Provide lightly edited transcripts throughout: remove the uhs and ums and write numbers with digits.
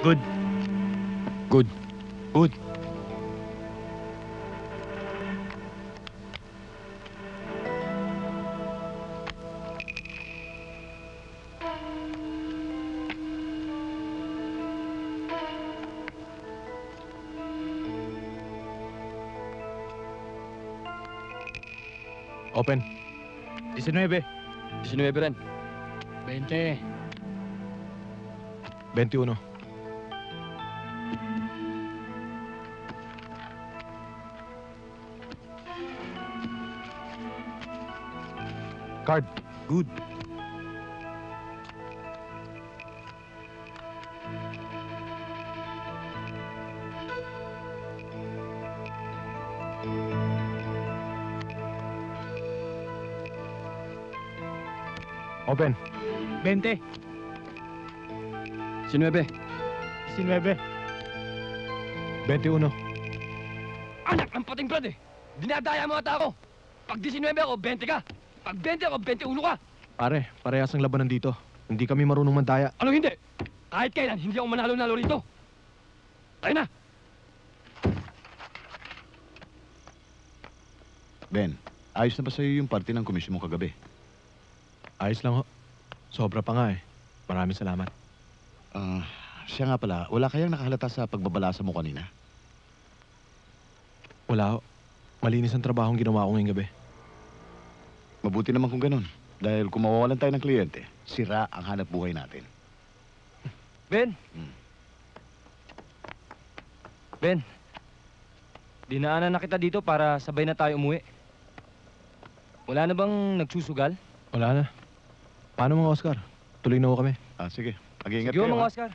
Good. Good. Good. Open. 19. 19 rin. 20. 21. Card. Good. Open. 20. 19. 19. 21. Anak ng pating brad eh! Dinadaya mo ata ako! Pag 19 ako, 20 ka! Pag 20 ako, 21 ka! Pare, parehas ang labanan dito. Hindi kami marunong mandaya. Ano hindi? Kahit kailan, hindi ako manalo-nalo rito! Tayo na! Ben, ayos na ba sa'yo yung party ng komisyon mo kagabi? Ayos lang ho. Sobra pa nga eh. Maraming salamat. Siya nga pala, wala kayang nakahalata sa pagbabalasa mo kanina? Wala ho. Malinis ang trabahong ginawa ko ngayong gabi. Mabuti naman kung ganun. Dahil kung mawawalan tayo ng kliyente, sira ang hanap buhay natin. Ben! Ben! Dinaanan na kita dito para sabay na tayo umuwi. Wala na bang nagsusugal? Wala na. Paano mga Oscar? Tuloy na ho kami. Sige. Mag-iingat Sige kayo, mga ha? Oscar.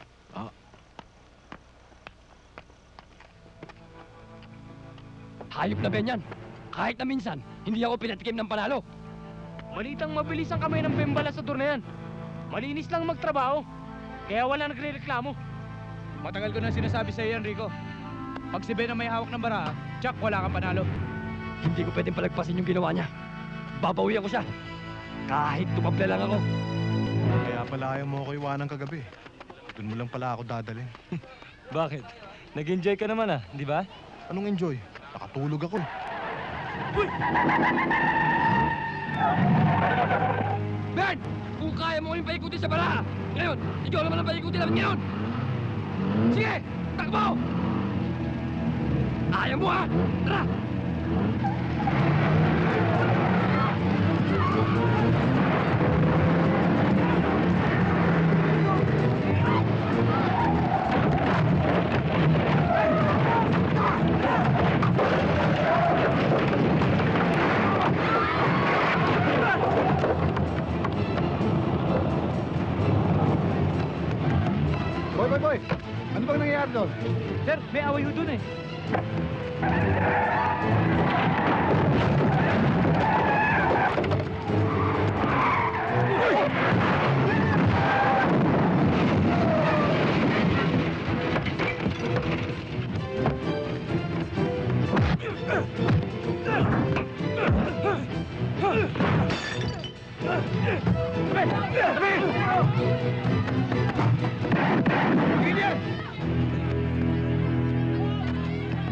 Hayop na Ben yan. Kahit na minsan, hindi ako pinatikim ng panalo. Malitang mabilis ang kamay ng Bembala sa tour na yan. Malinis lang magtrabaho. Kaya wala nagre-reklamo. Matagal ko na sinasabi sa'yo yan, Rico. Pag si Ben ang may hawak ng bara, tsak, wala kang panalo. Hindi ko pwedeng palagpasin yung ginawa niya. Babawian ko siya. Kahit tumabla lang ako. Kaya pala ayaw mo ako iwanan kagabi. Doon mo lang pala ako dadalhin. Bakit? Nag-enjoy ka naman di ba? Anong enjoy? Nakatulog ako eh. Ben! Kung kaya mo rin paikutin sa bara, Ngayon, ikaw naman ang paikutin namin ngayon! Sige! Takbo! Ayaw mo ha! Tara! Boy! Ano bang nangyayari doon? Sir, may away ho dun eh.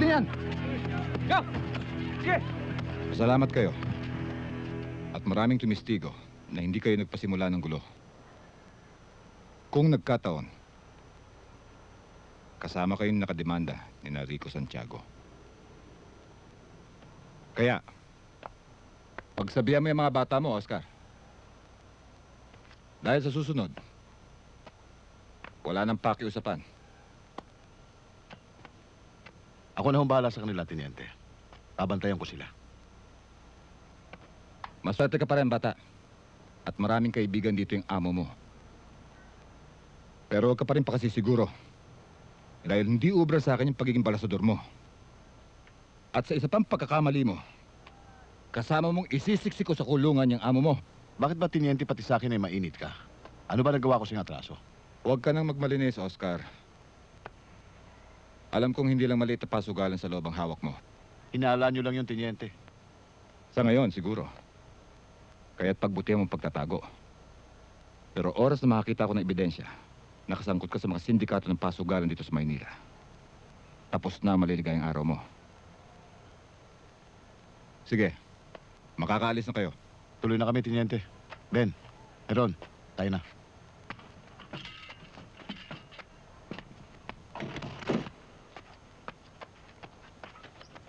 Ano yan? Go! Sige! Salamat kayo. At maraming tumistigo na hindi kayo nagpasimula ng gulo. Kung nagkataon, kasama kayong nakademanda ni Rico Santiago. Kaya, pagsabihan mo yung mga bata mo, Oscar. Dahil sa susunod, wala nang pakiusapan. Ako na hong bahala sa kanila, Teniente. Babantayan ko sila. Maswerte ka pa rin, bata. At maraming kaibigan dito yung amo mo. Pero huwag ka pa rin pakasisiguro. Dahil hindi ubra sa akin yung pagiging balasador mo. At sa isa pang pagkakamali mo, kasama mong isisiksik ko sa kulungan yung amo mo. Bakit ba, Teniente, pati sa akin ay mainit ka? Ano ba nagawa ko sa atraso? Huwag ka nang magmalinis, Oscar. Alam kong hindi lang maliit na pasugalan sa loob ang hawak mo. Hinala nyo lang yung Teniente. Sa ngayon, siguro. Kaya't pagbutihan mong pagtatago. Pero oras na makakita ko ng ebidensya, nakasangkot ka sa mga sindikato ng pasugalan dito sa Maynila. Tapos na ang maliligayang araw mo. Sige, makakaalis na kayo. Tuloy na kami, Teniente. Ben, Heron, tayo na.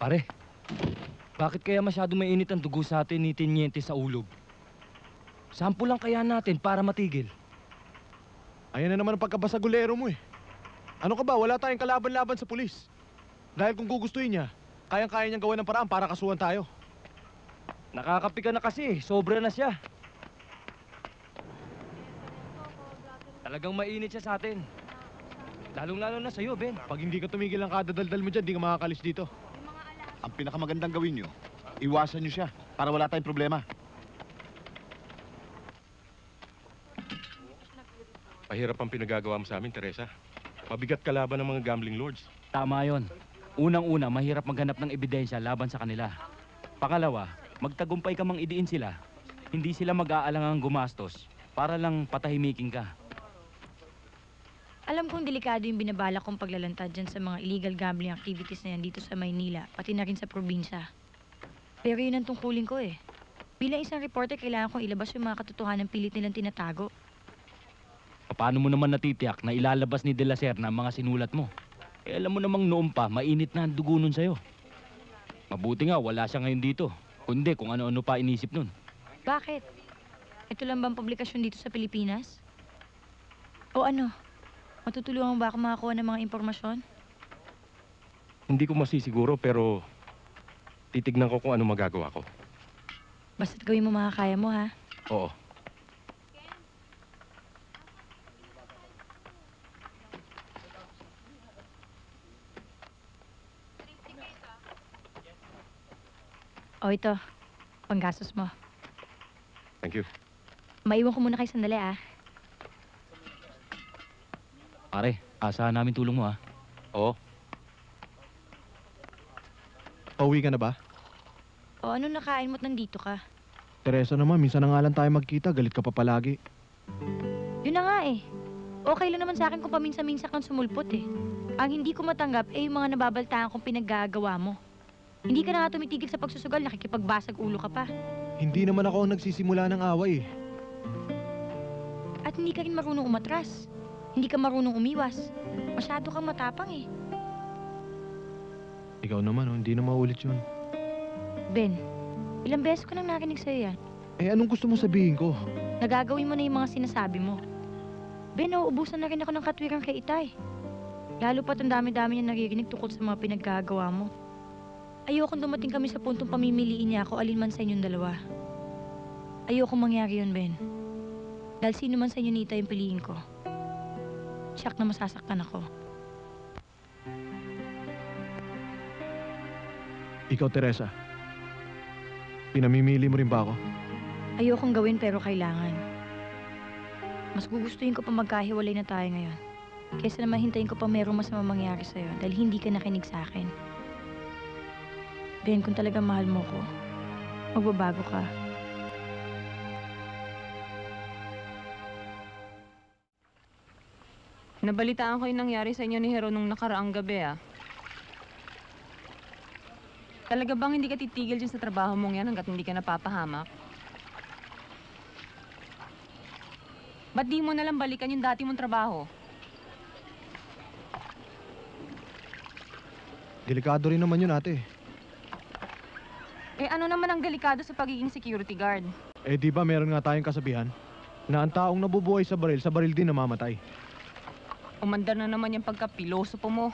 Pare, bakit kaya masyado mainit ang dugo sa atin ni Teniente sa ulog? Sample lang kaya natin para matigil. Ayan na naman ang pagkabasagulero mo eh. Ano ka ba? Wala tayong kalaban-laban sa pulis. Dahil kung gugustuhin niya, kayang-kaya niyang gawa ng paraan para kasuhan tayo. Nakakapi ka na kasi, sobra na siya. Talagang mainit siya sa atin. Lalong-lalo na sa'yo, Ben. Pag hindi ka tumigil ng kadadaldal mo dyan, di ka makakalis dito. Ang pinakamagandang gawin nyo, iwasan nyo siya para wala tayong problema. Mahirap ang pinagagawa mo sa amin, Teresa. Mabigat kalaban ng mga gambling lords. Tama yon. Unang-una, mahirap maghanap ng ebidensya laban sa kanila. Pangalawa, magtagumpay ka mang idiin sila. Hindi sila mag-aalangang gumastos para lang patahimikin ka. Alam kong delikado yung binabala kong paglalantad dyan sa mga illegal gambling activities na yan dito sa Maynila, pati na rin sa probinsya. Pero yun ang tungkulin ko eh. Bilang isang reporter, kailangan kong ilabas yung mga katotohanan pilit nilang tinatago. Paano mo naman natitiyak na ilalabas ni De La Serna ang mga sinulat mo? Eh alam mo namang noon pa, mainit na ang dugo nun sa'yo. Mabuti nga, wala siya ngayon dito. Kundi kung ano-ano pa inisip nun. Bakit? Ito lang bang publikasyon dito sa Pilipinas? O ano? Matutulungan ba ako makakuha ng mga impormasyon? Hindi ko masisiguro pero titignan ko kung ano magagawa ko. Basta't gawin mo makakaya mo, ha? Oo. O ito, panggastos mo. Thank you. Maiwan ko muna kayo sandali, ah. Pare, asahan namin tulong mo ha. Oo. Pauwi ka na ba? O ano nakain mo't nandito ka? Teresa naman, minsan na nga lang tayo magkita, galit ka pa palagi. Yun na nga eh. Okay lang naman sa akin kung paminsan-minsan kang sumulpot eh. Ang hindi ko matanggap eh yung mga nababaltaan kong pinaggagawa mo. Hindi ka na nga tumitigil sa pagsusugal, nakikipagbasag ulo ka pa. Hindi naman ako ang nagsisimula ng away eh. At hindi ka rin marunong umatras. Hindi ka marunong umiwas. Masyado kang matapang eh. Ikaw naman, oh, hindi na maulit yun. Ben, ilang beses ko nang narinig sa'yo yan. Eh, anong gusto mo sabihin ko? Nagagawin mo na yung mga sinasabi mo. Ben, nauubusan na rin ako ng katwiran kay Itay. Lalo pa't ang dami-dami niya naririnig tungkol sa mga pinaggagawa mo. Ayokong dumating kami sa puntong pamimiliin niya ako alinman sa inyong dalawa. Ayokong mangyari yun, Ben. Dahil sino man sa inyo ni Itay yung piliin ko. Tiyak na masasaktan ako. Ikaw, Teresa. Pinamimili mo rin ba ako? Ayokong gawin pero kailangan. Mas gugustuhin ko pa magkahiwalay na tayo ngayon. Kaysa naman hintayin ko pa merong masama mangyari sa'yo dahil hindi ka nakinig sa akin. Ben, kung talagang mahal mo ko, magbabago ka. Nabalitaan ko yung nangyari sa inyo ni Hero nung nakaraang gabi, ah. Talaga bang hindi ka titigil dyan sa trabaho mong yan hanggat hindi ka napapahamak? Ba't di mo nalang balikan yung dati mong trabaho? Delikado rin naman yun, ate. Eh ano naman ang delikado sa pagiging security guard? Eh, di ba meron nga tayong kasabihan na ang taong nabubuhay sa baril din namamatay. Umandar na naman yung pagkapiloso po mo.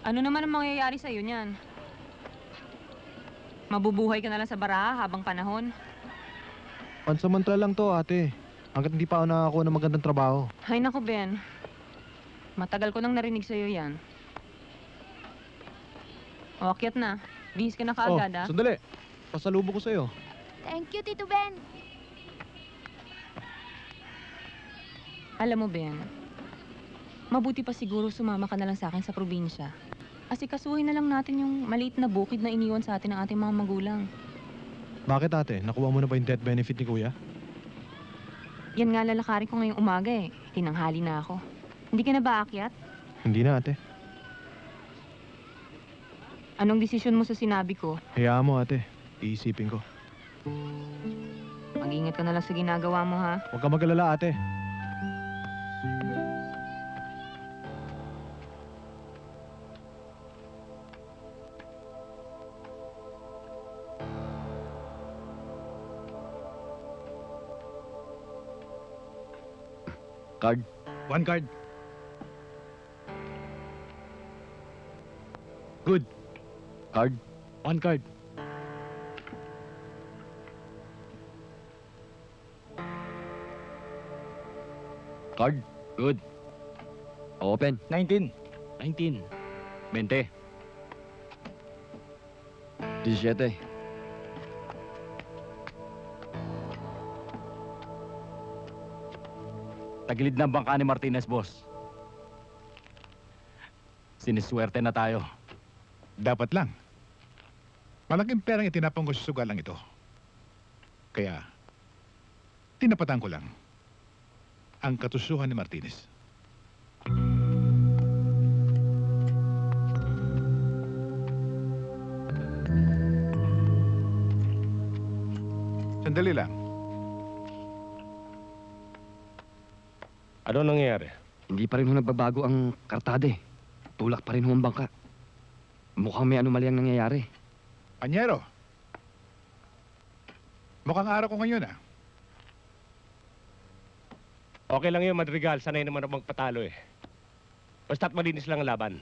Ano naman ang mangyayari sa'yo niyan? Mabubuhay ka na lang sa baraha habang panahon? Pansamantala lang to, ate. Hanggat hindi pa ako nakakuha ng magandang trabaho. Ay naku, Ben. Matagal ko nang narinig sa'yo yan. O, akyat na. Bihis ka na kaagad, ah. Sandali. Pasalubong ko sa'yo. Thank you, Tito Ben. Alam mo, Ben, mabuti pa siguro sumama ka na lang sa akin sa probinsya. Asikasuhin na lang natin yung maliit na bukid na iniwan sa atin ng ating mga magulang. Bakit, ate? Nakuha mo na ba yung death benefit ni Kuya? Yan nga lalakarin ko ngayong umaga eh. Tinanghali na ako. Hindi ka na ba aakyat? Hindi na, ate. Anong desisyon mo sa sinabi ko? Hayaan mo, ate. Iisipin ko. Mag-ingat ka na lang sa ginagawa mo, ha? Huwag ka mag-alala, ate. Card. One card. Good. Card. One card. Card. Good. Open. 19. 19. 20. 17. Tagilid ng bangka ni Martinez, boss. Siniswerte na tayo. Dapat lang. Malaking perang itinapang ko sa sugalang ito. Kaya, tinapatan ko lang ang katusuhan ni Martinez. Sandali lang. Ano nangyayari? Hindi pa rin ho nagbabago ang kartade. Tulak pa rin ho ang bangka. Mukhang may anomalya ang nangyayari. Anyero, mukhang araw ko ngayon ah. Okay lang yun, Madrigal. Sanay naman ako magpatalo eh. Basta't malinis lang ang laban.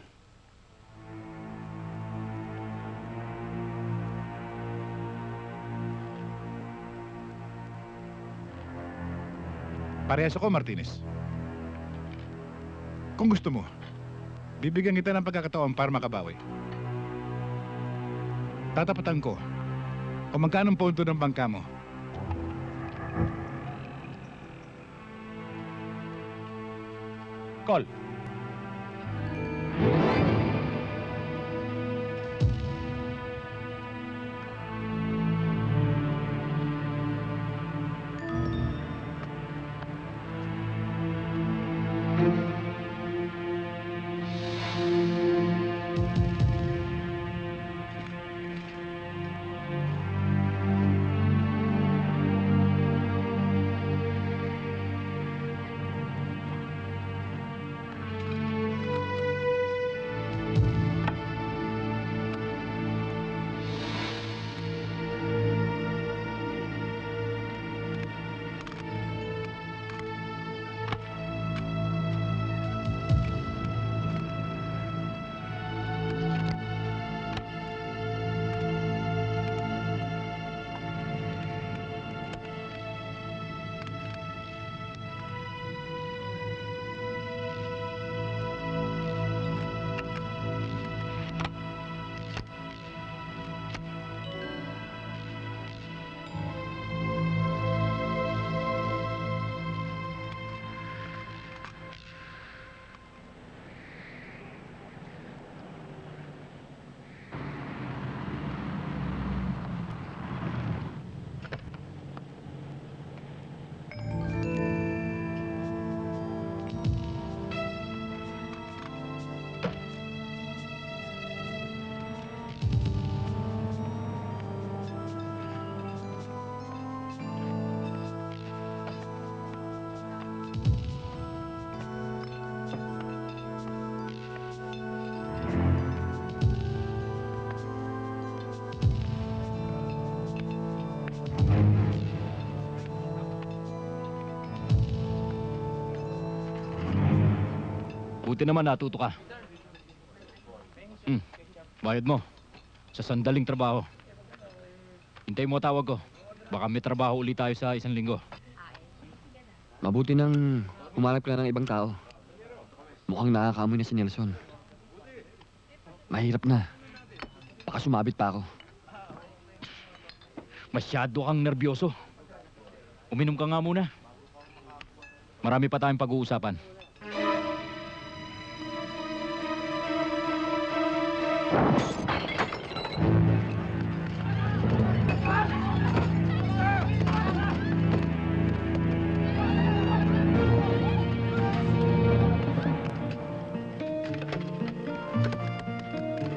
Parehas ako, Martinez. Kung gusto mo, bibigyan kita ng pagkakataon para makabawi. Tatapatan ko kung magkano ang punto ng bangka mo. Call. Mabuti naman natuto ka. Bayad mo. Sa sandaling trabaho. Hintay mo tawag ko. Baka may trabaho ulit tayo sa 1 linggo. Mabuti nang humanap ka na ng ibang tao. Mukhang nakakamoy na si Nelson. Mahirap na. Baka sumabit pa ako. Masyado kang nerbyoso. Uminom ka nga muna. Marami pa tayong pag-uusapan.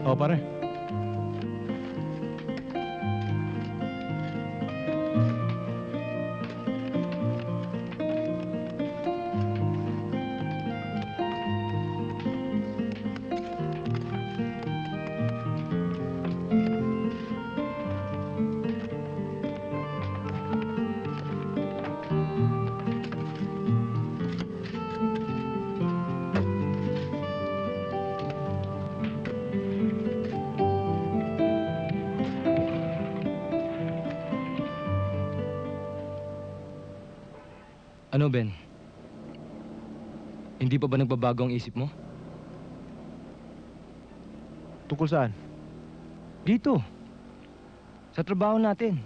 Oh, pare. Ano, Ben? Hindi pa ba nagbabago ang isip mo? Tungkol saan? Dito. Sa trabaho natin.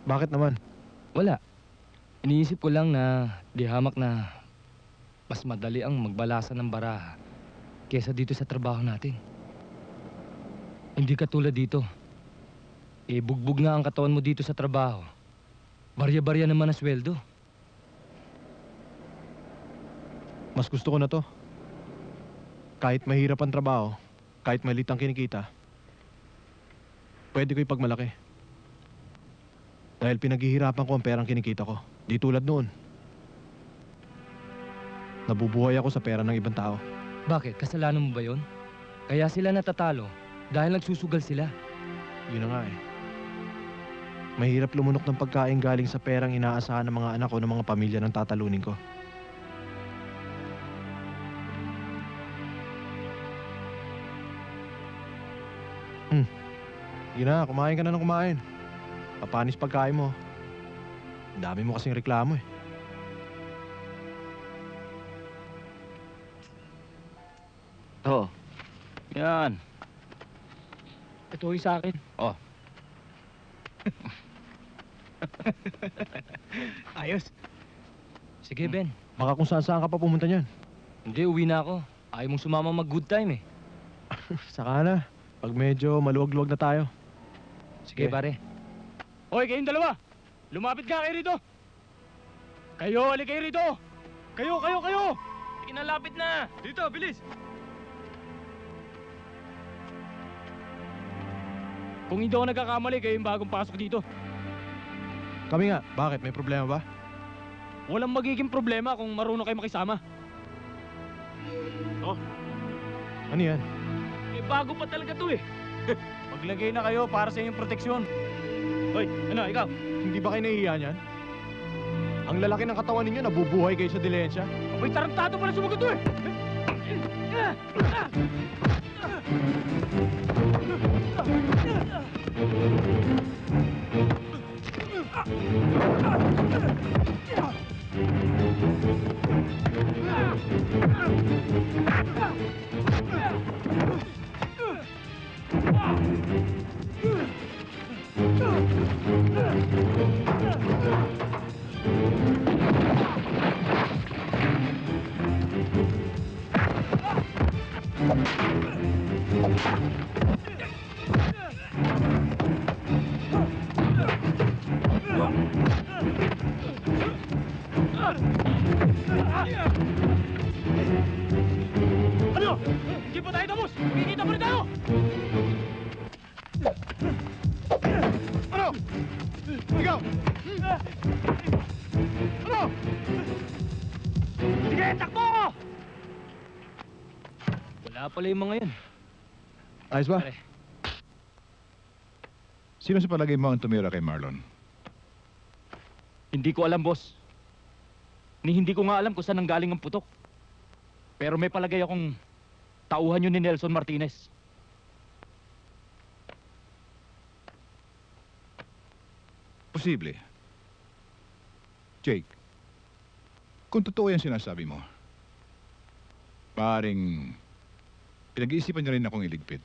Bakit naman? Wala. Iniisip ko lang na di hamak na mas madali ang magbalasa ng baraha kesa dito sa trabaho natin. Hindi katulad dito. Bugbog na ang katawan mo dito sa trabaho. Barya-barya naman ang sweldo. Mas gusto ko na to. Kahit mahirap ang trabaho, kahit maliit ang kinikita, pwede ko ipagmalaki. Dahil pinaghihirapan ko ang perang kinikita ko. Di tulad noon. Nabubuhay ako sa pera ng ibang tao. Bakit? Kasalanan mo ba yon? Kaya sila natatalo dahil nagsusugal sila. Yun na nga eh. Mahirap lumunok ng pagkain galing sa perang inaasahan ng mga anak o ng mga pamilya ng tatalunin ko. Yun na, kumain ka na ng kumain. Papanis pagkain mo. Ang dami mo kasing reklamo eh. Oo. Yan. Ito yung sa akin. Oh. Ayos. Sige, Ben. Baka kung saan ka pa pumunta niyan. Hindi, uwi na ako. Ayaw mong sumama mag-good time eh. Saka na. Pag medyo maluwag-luwag na tayo. Sige, pare. Hoy, kayong dalawa! Lumapit ka kayo rito! Kayo, halik kayo rito! Kayo! Kinalapit na! Dito, bilis! Kung hindi ako nagkakamali, kayo yung bagong pasok dito. Kami nga. Bakit? May problema ba? Walang magiging problema kung marunong kayo makisama. Ano yan? Bago pa talaga to eh. Maglagay na kayo para sa inyong proteksyon. Hoy, ano, ikaw? Hindi ba kayo nahihiya niyan? Ang lalaki ng katawan ninyo, nabubuhay kayo sa dilensya. Abay, tarantado pala sumagot to eh. Ano? Hindi pa tayo tapos! Kikita pa rin tayo! Ano? Ikaw! Ano? Sige, takbo! Wala pala yung mga yun. Ayos ba? Pare. Sino sa palagay mo ang tumira kay Marlon? Hindi ko alam, boss. Hindi ko nga alam kung saan nanggaling ang putok. Pero may palagay akong tauhan yun ni Nelson Martinez. Posible. Jake, kung totoo yan sinasabi mo, maaaring pinag-iisipan niya rin akong iligpit.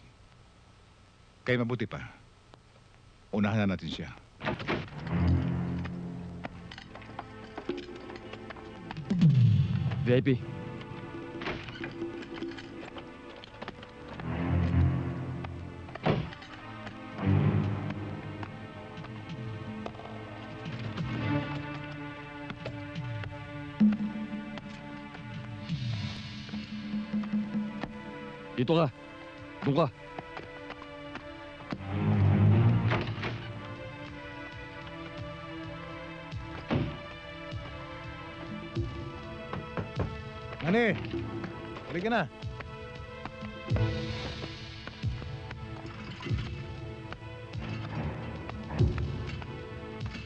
Kaya mabuti pa, unahan na natin siya. VIP. Dito ka. Doon ka. Ani, huli ka na.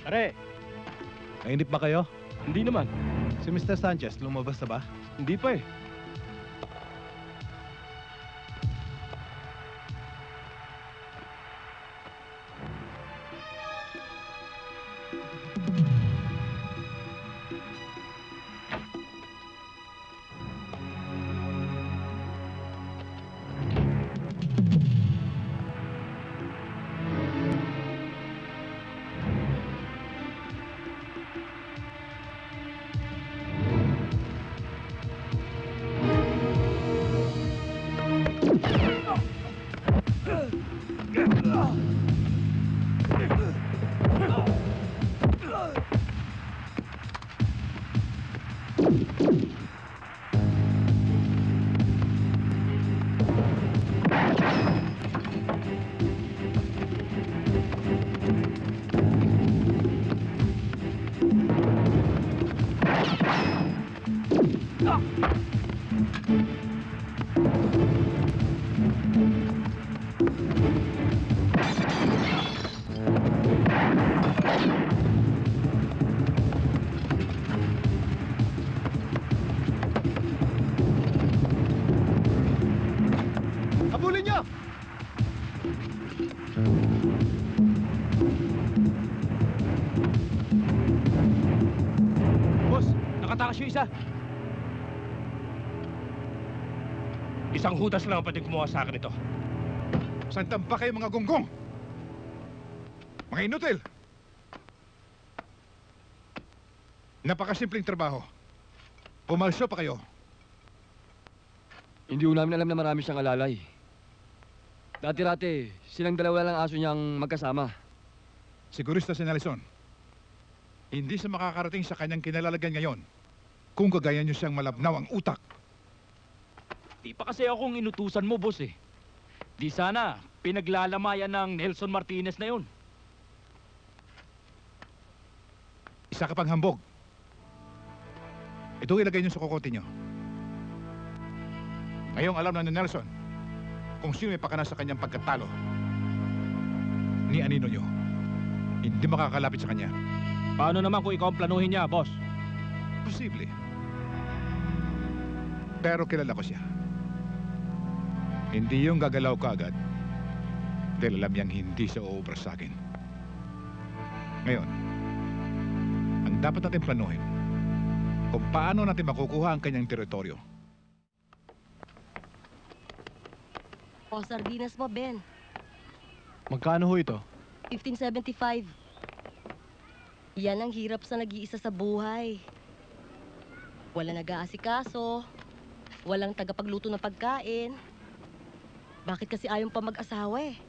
Pare, nainip ba kayo? Hindi naman. Si Mr. Sanchez, lumabas na ba? Hindi pa eh. Habulin niyo! Boss, nakatakas yung isa. Isang hudas lang ang pwedeng kumuha sa akin ito. Santan pa kayo mga gonggong? Mga inutil! Napakasimpleng trabaho. Pumalso pa kayo. Hindi ko namin alam na marami siyang alalay. Dati-rati, silang dalawa lang aso niyang magkasama. Sigurista si Nelson. Hindi siya makakarating sa kanyang kinalalagyan ngayon kung kagaya niyo siyang malabnaw ang utak. Di pa kasi akong inutusan mo, boss eh. Di sana pinaglalamayan ng Nelson Martinez na yun. Isa ka pang hambog. Ito ilagay niyo sa kokote niyo. Ngayong alam na ni Nelson kung sino may pakana sa kanyang pagkatalo. Ni anino niyo, hindi makakalapit sa kanya. Paano naman kung ikaw ang planuhin niya, boss? Posible. Pero kilala ko siya. Hindi yung gagalaw ka agad dahil alam niyang hindi siya uubra sa akin. Ngayon, ang dapat natin planuhin kung paano natin makukuha ang kanyang teritoryo. O, sardinas mo, Ben. Magkano ho ito? 1575. Yan ang hirap sa nag-iisa sa buhay. Wala nag-aasikaso. Walang tagapagluto ng pagkain. Bakit kasi ayaw pa mag-asawa eh?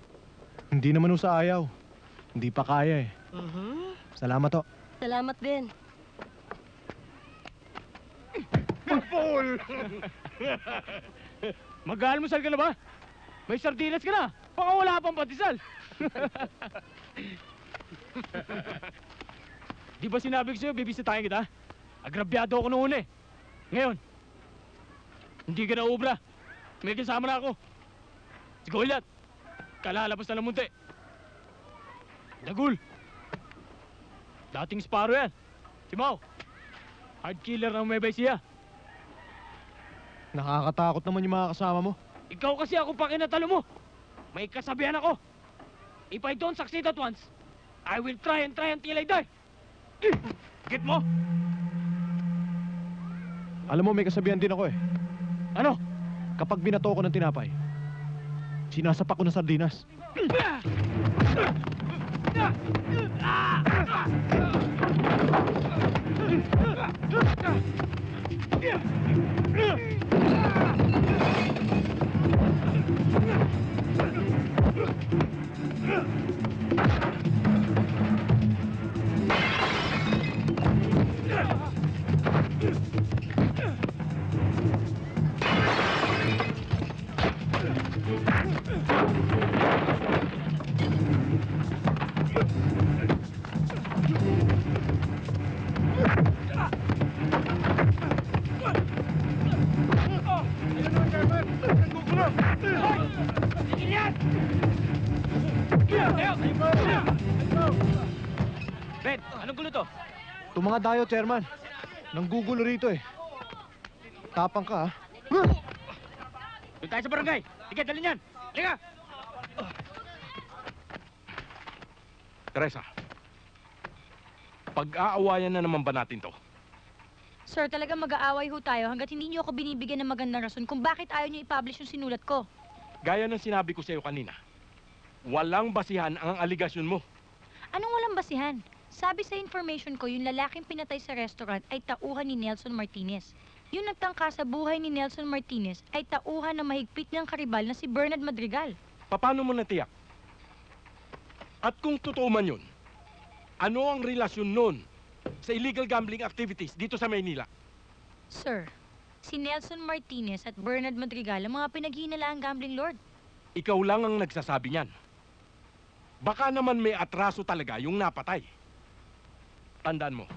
Hindi naman ho sa ayaw. Hindi pa kaya eh. Salamat ho. Salamat din. Fool! Mag-almusal ka na ba? May sardinas ka na. Baka wala pang patisal. Di ba sinabi ko sa'yo, bibisitahin kita? Agrabyado ako noon eh. Ngayon, hindi ka na ubra. May kasama na ako. Si Goliath, kalalabas na ng munti. Dagul. Dating Sparrow yan. Si Mau, hard killer ng Nueva Ecija. Nakakatakot naman yung mga kasama mo. Ikaw kasi ako pakinatalo mo. May kasabihan ako. If I don't succeed at once, I will try until I die. Get mo? Alam mo, may kasabihan din ako eh. Ano? Kapag binato ko ng tinapay, sinasapak ko ng sardinas. Ben, anong gulo to? Itong mga dayo, chairman. Nanggugulo rito eh. Tapang ka, ha? Doon tayo sa barangay. Sige, dali niyan. Liga! Teresa, pag-aawayan na naman ba natin to? Sir, talagang mag-aaway ho tayo hanggat hindi niyo ako binibigyan ng magandang rason kung bakit ayaw niyo i-publish yung sinulat ko. Gaya ng sinabi ko sa iyo kanina, walang basihan ang aligasyon mo. Anong walang basihan? Sabi sa information ko, yung lalaking pinatay sa restaurant ay tauhan ni Nelson Martinez. Yung nagtangka sa buhay ni Nelson Martinez ay tauhan na mahigpit niyang karibal na si Bernard Madrigal. Paano mo natiyak? At kung totoo man yun, ano ang relasyon nun sa illegal gambling activities dito sa Maynila? Sir, si Nelson Martinez at Bernard Madrigal ang mga pinaghinalaang gambling lord. Ikaw lang ang nagsasabi niyan. Baka naman may atraso talaga yung napatay. Tandaan mo,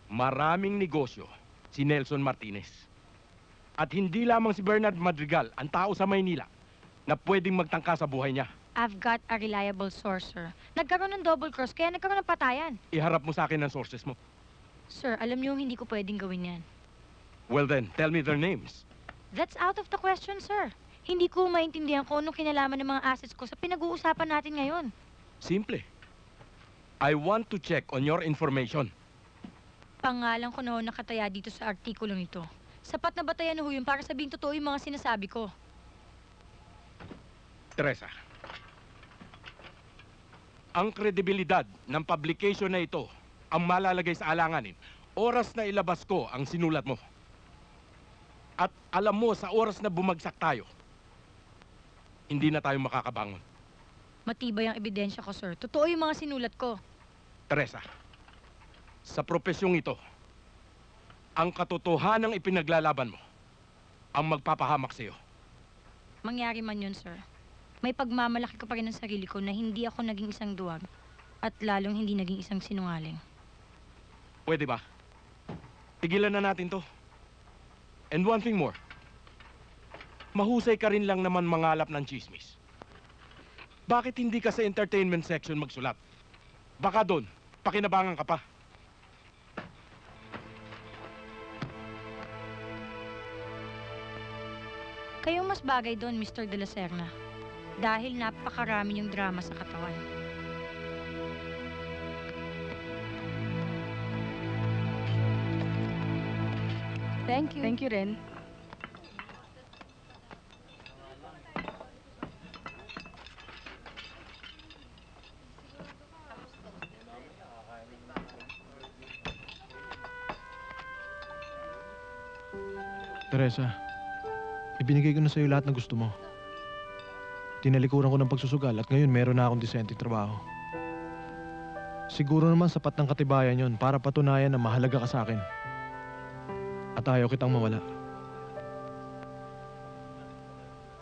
maraming negosyo si Nelson Martinez. At hindi lamang si Bernard Madrigal ang tao sa Maynila na pwedeng magtangka sa buhay niya. I've got a reliable source, sir. Nagkaroon ng double cross, kaya nagkaroon ng patayan. Iharap mo sa akin ang sources mo. Sir, alam niyo hindi ko pwedeng gawin yan. Well then, tell me their names. That's out of the question, sir. Hindi ko maintindihan kung anong kinalaman ng mga assets ko sa pinag-uusapan natin ngayon. Simple. I want to check on your information. Pangalan ko na ho nakataya dito sa artikulong ito. Sapat na batayan ho yun para sabing totoo yung mga sinasabi ko. Teresa, ang kredibilidad ng publication na ito ang malalagay sa alanganin oras na ilabas ko ang sinulat mo. At alam mo, sa oras na bumagsak tayo, hindi na tayo makakabangon. Matibay ang ebidensya ko, sir. Totoo yung mga sinulat ko. Teresa, sa profesyong ito, ang katotohanang ipinaglalaban mo ang magpapahamak sa iyo. Mangyari man yun, sir. May pagmamalaki ko pa rin ng sarili ko na hindi ako naging isang duwag at lalong hindi naging isang sinungaling. Pwede ba? Tigilan na natin to. And one thing more. Mahusay ka rin lang naman mangalap ng chismis. Bakit hindi ka sa entertainment section magsulat? Baka doon, pakinabangan ka pa. Kayong mas bagay doon, Mr. De La Serna. Dahil napakarami yung drama sa katawan. Thank you. Thank you rin. Teresa, ibinigay ko na sa'yo lahat ng gusto mo. Tinalikuran ko ng pagsusugal at ngayon meron na akong disenteng trabaho. Siguro naman sapat ng katibayan yon para patunayan na mahalaga ka sa akin. At ayaw kitang mawala.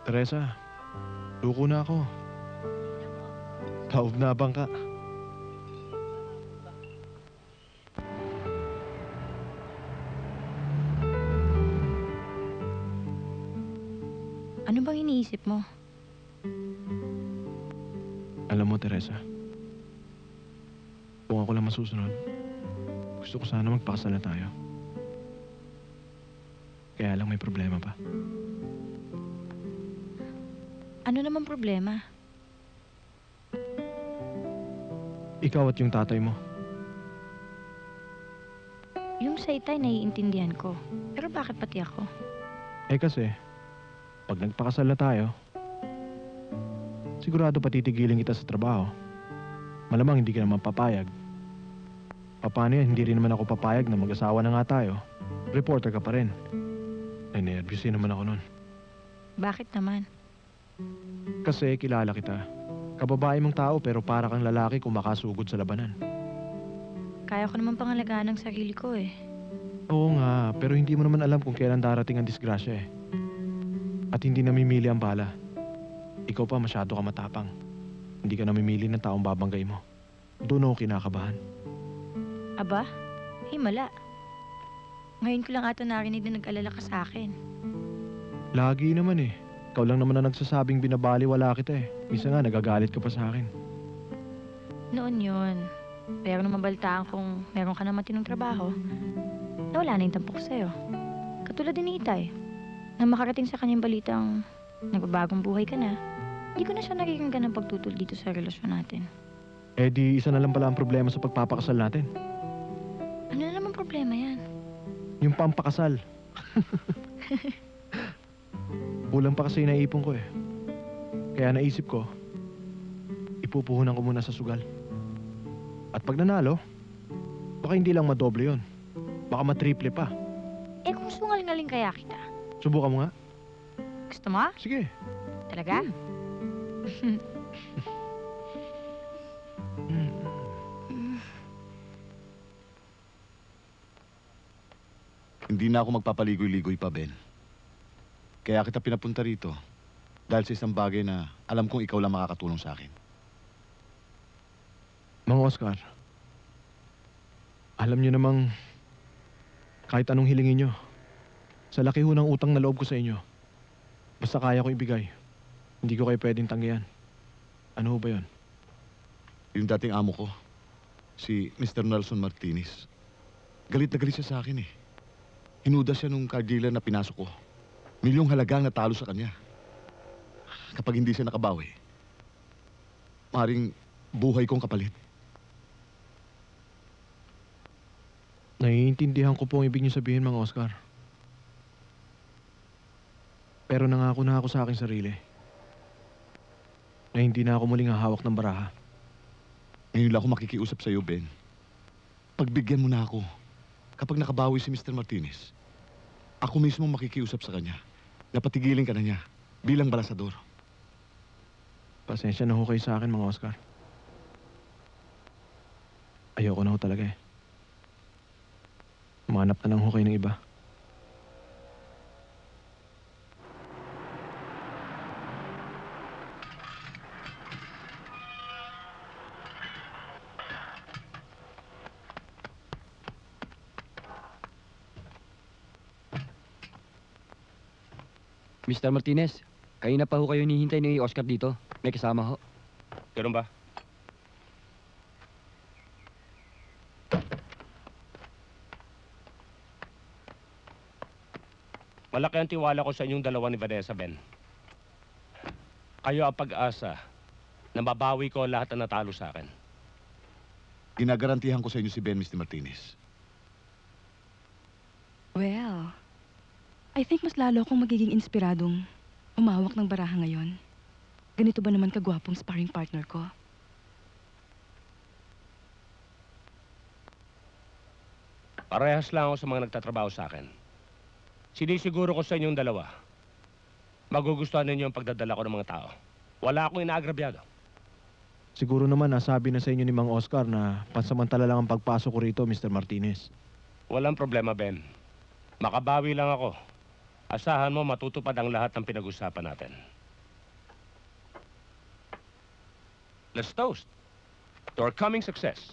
Teresa, duko na ako. Taob na bang ka? Ano bang iniisip mo? Alam mo, Teresa, kung ako lang masusunod, gusto ko sana magpakasal na tayo. Kaya lang may problema pa. Ano naman problema? Ikaw at yung tatay mo. Yung sa itay, naiintindihan ko. Pero bakit pati ako? Eh kasi, pag nagpakasal na tayo, sigurado patitigilin kita sa trabaho. Malamang hindi ka naman papayag. Paano yan? Hindi rin naman ako papayag na mag-asawa na nga tayo. Reporter ka pa rin. Nervous naman ako nun. Bakit naman? Kasi kilala kita. Kababae mong tao pero para kang lalaki kung makasugod sa labanan. Kaya ko naman pangalagaan ang sarili ko eh. Oo nga, pero hindi mo naman alam kung kailan darating ang disgrasya eh. At hindi namimili ang bala. Ikaw pa masyado ka matapang. Hindi ka namimili ng taong babanggay mo. Doon ako kinakabahan. Aba, himala. Ngayon ko lang ata narinig na nag-alala ka sa akin. Lagi naman eh. Ikaw lang naman na nagsasabing binabaliwala kita eh. Minsan nga nagagalit ka pa sa akin. Noon yun. Pero nung mabalitaan kung meron ka naman tinong trabaho, nawala na yung tampok sa'yo. Katulad din ni Itay. Nang makarating sa kanyang balitang nagbabagong buhay ka na, hindi ko na siya nakikinggan ng pagtutol dito sa relasyon natin. Eh di isa na lang pala ang problema sa pagpapakasal natin. Ano na naman problema yan? Yung pampakasal. Kulang pa kasi naipon ko eh. Kaya naisip ko, ipupuhunan ko muna sa sugal. At pag nanalo, baka hindi lang madoble yon. Baka matriple pa. Eh kung sungal-ngaling kaya kita, Subukan mo nga. gusto mo? Sige. Talaga? Hindi na ako magpapaligoy-ligoy pa, Ben. Kaya kita pinapunta rito dahil sa isang bagay na alam kong ikaw lang makakatulong sa akin. Mang Oscar, alam niyo namang kahit anong hilingin niyo, sa laki ho ng utang na loob ko sa inyo, basta kaya ko ibigay, hindi ko kayo pwedeng tanggihan. Ano ho ba yun? Yung dating amo ko, si Mr. Nelson Martinez. Galit na galit siya sa akin eh. Hinuda siya nung car dealer na pinasok ko. Milyong halagang natalo sa kanya. Kapag hindi siya nakabawi, maring buhay kong kapalit. Naiintindihan ko po ang ibig niyo sabihin, Mang Oscar. Pero nangako na ako sa aking sarili na hindi na ako muling hahawak ng baraha. Ngayon lang ako makikiusap sa iyo, Ben. Pagbigyan mo na ako. Kapag nakabawi si Mr. Martinez, ako mismo makikiusap sa kanya. Napatigilin ka na niya bilang balasador. Pasensya na ho kayo sa akin, Mang Oscar. Ayoko na ho talaga eh. Umanap na lang ho kayo ng iba. Mr. Martinez, kanina pa ho kayo hinihintay ni Oscar dito. May kasama ho. Ganun ba? Malaki ang tiwala ko sa inyong dalawa ni Vanessa, Ben. Kayo ang pag-asa na mabawi ko lahat na natalo sa akin. Ginagarantihan ko sa inyo si Ben, Mr. Martinez. Well, I think mas lalo akong magiging inspiradong umawak ng baraha ngayon. Ganito ba naman kagwapong sparring partner ko? Parehas lang ako sa mga nagtatrabaho sa akin. Sinisiguro ko sa inyong dalawa, magugustuhan ninyo ang pagdadala ko ng mga tao. Wala akong inaagrabyado. Siguro naman nasabi na sa inyo ni Mang Oscar na pansamantala lang ang pagpasok ko rito, Mr. Martinez. Walang problema, Ben. Makabawi lang ako. Asahan mo matutupad ang lahat ng pinag-usapan natin. Let's toast to our coming success.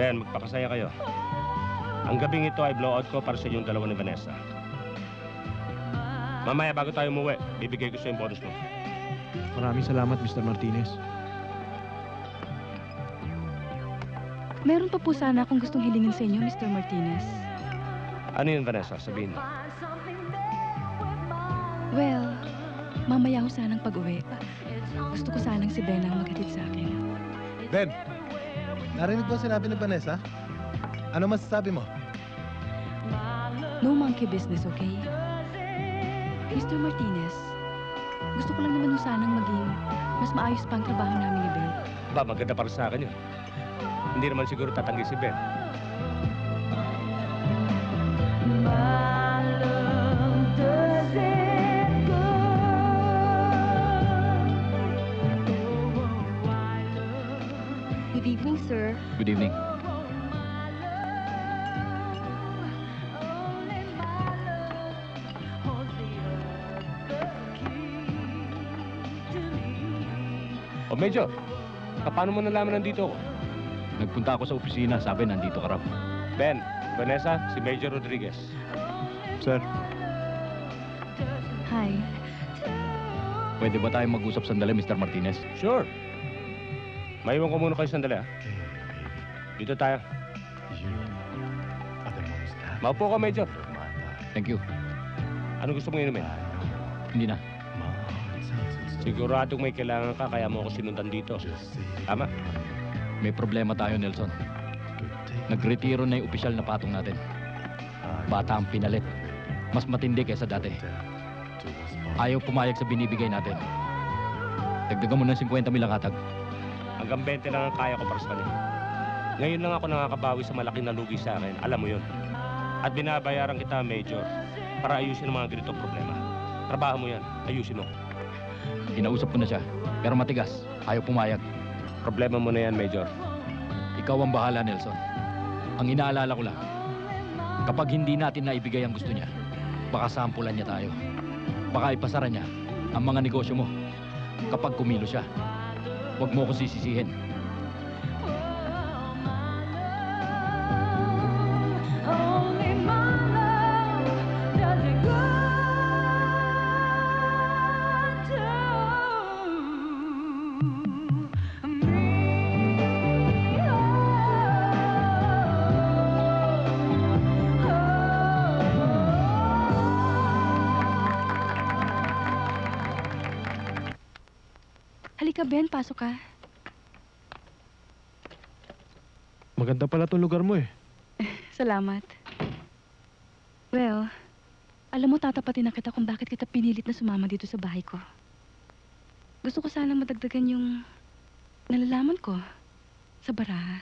Ben, magpakasaya kayo. Ang gabing ito ay blowout ko para sa inyong dalawa ni Vanessa. Mamaya bago tayo umuwi, bibigay ko sa yung bonus mo. Maraming salamat, Mr. Martinez. Meron pa po sana akong gustong hilingin sa inyo, Mr. Martinez. Ano yun, Vanessa? Sabihin mo. Well, mamaya ho sanang pag-uwi. Gusto ko sanang si Ben ang maghatid sa akin. Ben, narinig mo sinabi ni Vanessa? Ano masasabi mo? No monkey business, okay? Mr. Martinez, gusto ko lang naman ho sanang maging mas maayos pa ang trabaho namin ni Ben. Ba, maganda para sa akin yun. Hindi naman siguro tatanggi si Ben. Good evening, sir. Good evening. O, Major, paano mo nalaman nandito ako? Nagpunta ako sa opisina, sabi nandito ka raw. Ben, Vanessa, si Major Rodriguez. Sir, Hi. Pwede ba tayong mag-usap sandali, Mr. Martinez? Sure. Maiwan ko muna kayo sandali, ha? Dito tayo. Maupo ka, Major. Thank you. Ano gusto mong inumin? Hindi na. Siguradong may kailangan ka, kaya mo ako sinundan dito. Tama? May problema tayo, Nelson. Nagretiro na yung opisyal na patong natin. Bata ang pinalit. Mas matindi kaysa dati. Ayaw pumayag sa binibigay natin. Dagdagan mo ng 50 mil ang katag. Hanggang 20 lang ang kaya ko para sa kanila. Ngayon lang ako nakakabawi sa malaking nalugi sa akin. Alam mo yun. At binabayaran kita, Major, para ayusin ang mga ganitong problema. Trabaho mo yan. Ayusin mo. Kinausap ko na siya, pero matigas. Ayaw pumayag. Problema mo na yan, Major. Ikaw ang bahala, Nelson. Ang inaalala ko lang, kapag hindi natin naibigay ang gusto niya, baka sampulan niya tayo. Baka ipasara niya ang mga negosyo mo. Kapag kumilo siya, huwag mo ko sisisihin. Halika, Ben. Pasok ka. maganda pala tong lugar mo eh. Salamat. Well, alam mo, tatapatin na kita kung bakit kita pinilit na sumama dito sa bahay ko. Gusto ko sanang madagdagan yung nalalaman ko sa baraha.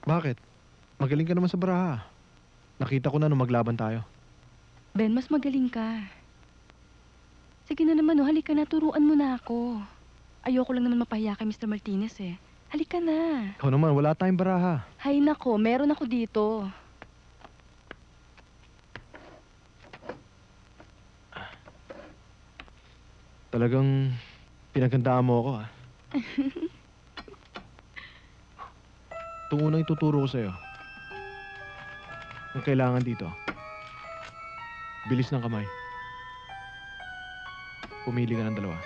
Bakit? Magaling ka naman sa baraha. Nakita ko na nung maglaban tayo. Ben, mas magaling ka. Sige na naman, halika na, turuan mo na ako. Ayoko lang naman mapahiya kay Mr. Martinez eh. Halika na. Ikaw naman, wala tayong baraha. Hay nako, meron ako dito. Talagang pinaghandaan mo ako ah. Itong unang ituturo ko sa'yo. Ang kailangan dito. Bilis ng kamay. Pumili ka ng dalawa.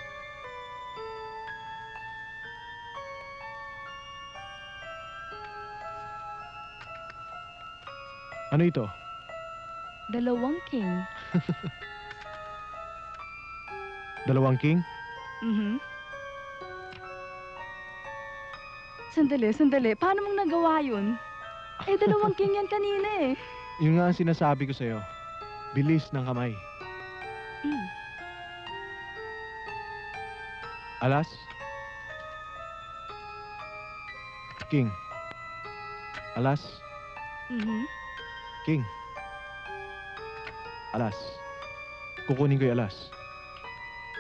Ano ito? Dalawang king. Dalawang king? Sandali. Paano mong nagawa yun? Eh, dalawang king yan kanina eh. Yun nga ang sinasabi ko sa'yo. Bilis ng kamay. Alas? King. Alas? King. Alas. Kukunin ko yung alas.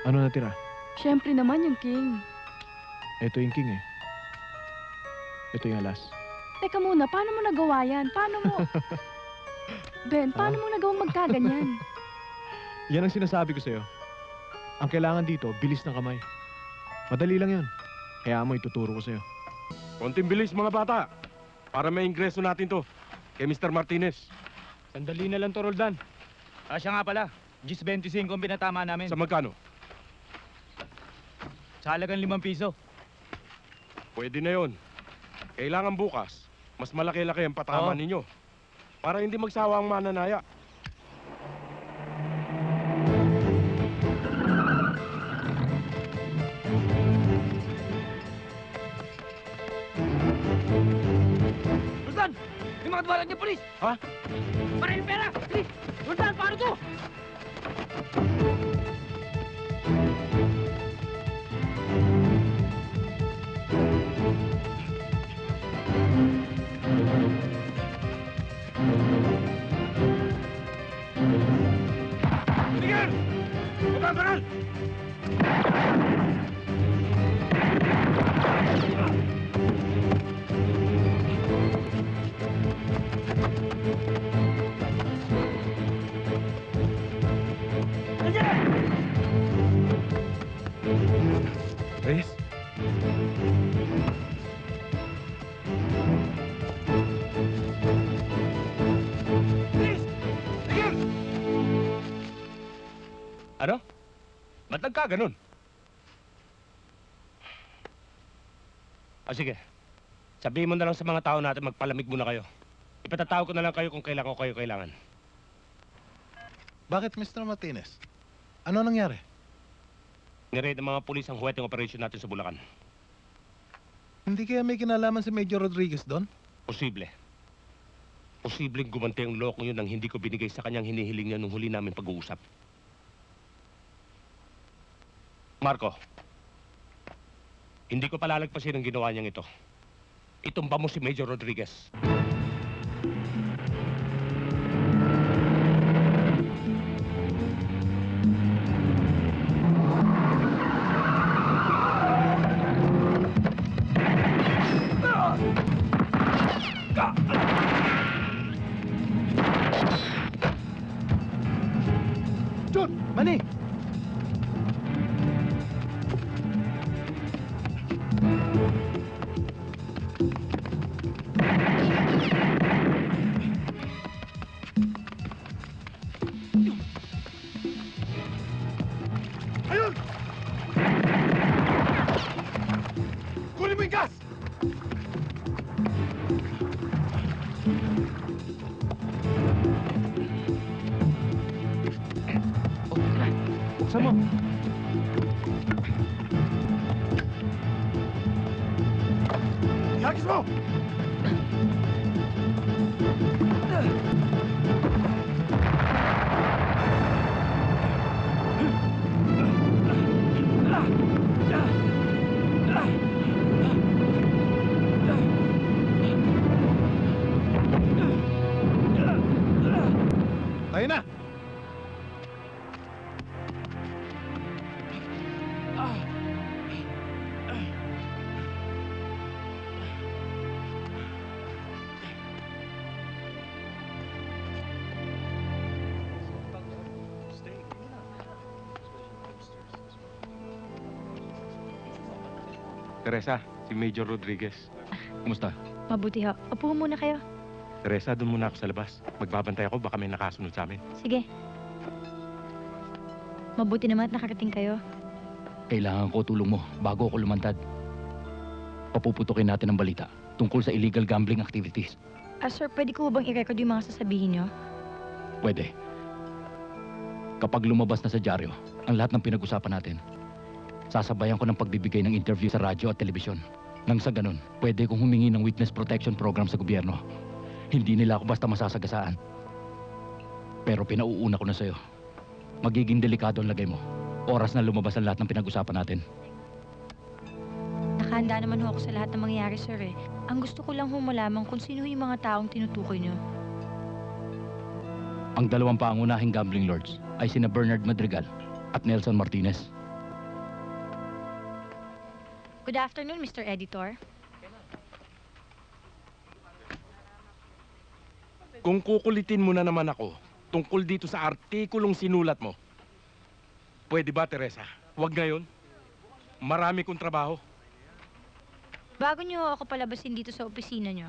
Ano natira? Siyempre naman yung king. Ito yung king eh. Ito yung alas. Teka muna, paano mo nagawa yan? Paano mo? Ben, paano mo nagawang magkaganyan? Yan ang sinasabi ko sa'yo. Ang kailangan dito, bilis ng kamay. Madali lang yun. Kaya mo ituturo ko sa'yo. Konting bilis mga bata. Para may ingreso natin to. Kay Mr. Martinez. Sandali na lang to, Roldan. Siya nga pala. Gis 25 ang pinatama namin. Sa magkano? Sa halagang 5 piso. Pwede na yon. Kailangan bukas, mas malaki-laki ang patama ninyo. Para hindi magsawa ang mananaya. Roldan! May mga dumalang niya, polis! Ha? Maraming pera! Bilis! Roldan, paano to? Tigil! Huwag kang kanal! Reyes? Reyes! Tigil! Ano? Ba't nagkaganon? Sige. Sabihin mo na lang sa mga tao natin magpalamig muna kayo. Ipatatawag ko na lang kayo kung kailan ko kayo kailangan. Bakit, Mr. Martinez? Ano nangyari? Niraid ng mga pulis ang huweteng operation natin sa Bulacan. Hindi kaya may kinalaman si Major Rodriguez doon? Posible. Posibleng gumanti ang loko yun nang hindi ko binigay sa kanyang hinihiling niya nung huli namin pag-uusap. Marco, hindi ko palalagpasin ang ginawa niyang ito. Itumba mo si Major Rodriguez. John! Manny! Ayun! Kunin mo yung gas! Buksan mo. Ihagis mo! Tayo na! Teresa, si Major Rodriguez. Kumusta? Mabuti ho. Upo muna kayo. Teresa, doon muna ako sa labas. Magbabantay ako, baka may nakasunod sa amin. Sige. Mabuti naman at nakarating kayo. Kailangan ko tulong mo bago ako lumantad. Papuputukin natin ang balita tungkol sa illegal gambling activities. Sir, pwede ko bang i-record yung mga sasabihin nyo? Pwede. Kapag lumabas na sa dyaryo ang lahat ng pinag-usapan natin, sasabayan ko ng pagbibigay ng interview sa radyo at telebisyon. Nang sa ganun, pwede kong humingi ng witness protection program sa gobyerno. Hindi nila ako basta masasagasaan. Pero pinauuna ko na sa'yo. Magiging delikado ang lagay mo. Oras na lumabas ang lahat ng pinag-usapan natin. Nakahanda naman ho ako sa lahat ng mangyayari, sir eh. Ang gusto ko lang ho malaman kung sino yung mga taong tinutukoy nyo. Ang dalawang pangunahing gambling lords ay sina Bernard Madrigal at Nelson Martinez. Good afternoon, Mr. Editor. Kung kukulitin mo na naman ako tungkol dito sa artikulong sinulat mo, pwede ba, Teresa? Huwag ngayon. Marami kong trabaho. Bago niyo ako palabasin dito sa opisina niyo,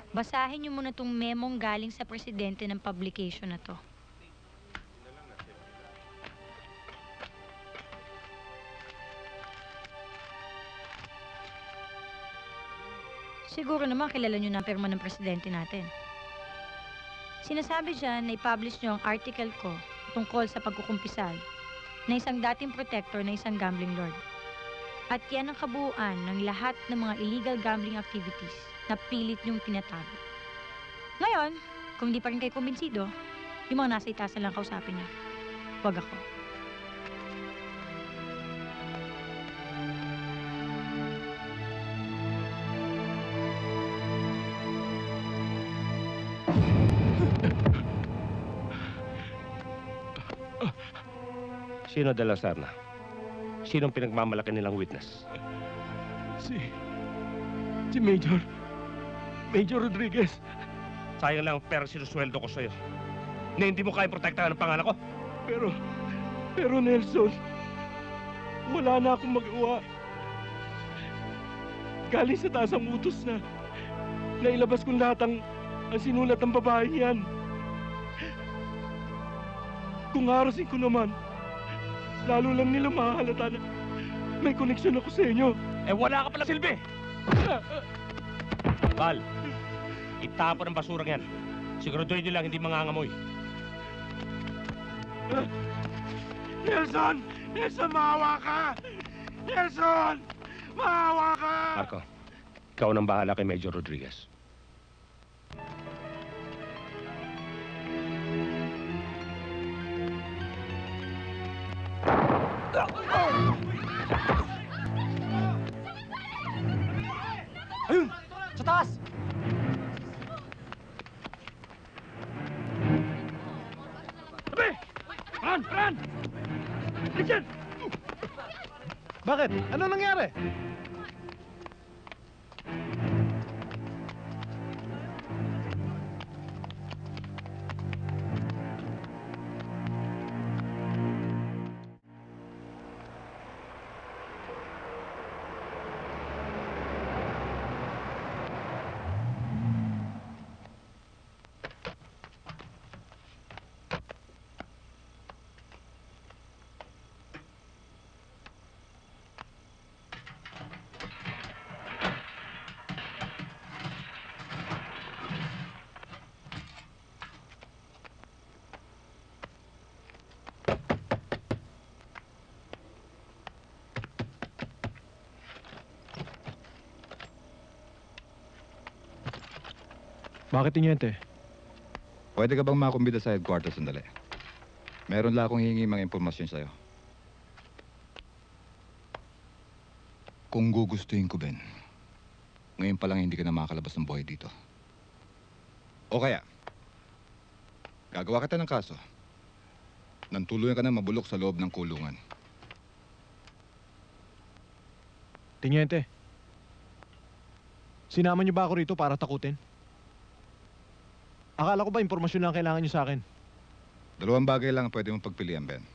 basahin niyo muna tong memong galing sa presidente ng publication na to. Siguro naman kilala niyo na ang pirma ng presidente natin. Sinasabi dyan na i-publish niyo ang article ko tungkol sa pagkukumpisal na isang dating protector na isang gambling lord. At yan ang kabuuan ng lahat ng mga illegal gambling activities na pilit niyong tinatago. Ngayon, kung hindi pa rin kayo kumbinsido, yung mga nasa itaas na lang kausapin niyo. Huwag ako. Sino de la Serna? Sinong pinagmamalaki nilang witness? Si Major Rodriguez. Sayang lang ang pera sinusweldo ko sa'yo. Na hindi mo kaya protektahan ang pangalan ko. Pero Nelson, wala na akong magawa. Galing sa taas ang utos na nailabas kong lahat ang sinulat ng babaeng yan. Kung harasin ko naman, lalo lang nila mahahalata na may koneksyon ako sa inyo. Eh wala ka pala silbi! Val, itapon ang basurang yan. Siguraduhin nyo lang hindi mangangamoy. Nelson! Nelson, maawa ka! Nelson! Maawa ka! Marco, ikaw nang bahala kay Major Rodriguez. Ayun! Sa taas! Tabi! Ran! Richard! Bakit? Ano nangyari? Bakit inyente? Pwede ka bang makumbida sa headquarters sandali? Meron lang akong hihingi mga impormasyon sa'yo. Kung gugustuhin ko, Ben, ngayon pa lang hindi ka na makakalabas ng buhay dito. O kaya, gagawa kita ng kaso. Nang tuluyan ka na mabulok sa loob ng kulungan. Tinyente, sinama niyo ba ako rito para takutin? Akala ko ba impormasyon lang kailangan niyo sa akin? Dalawang bagay lang ang pwede mong pagpilian, Ben.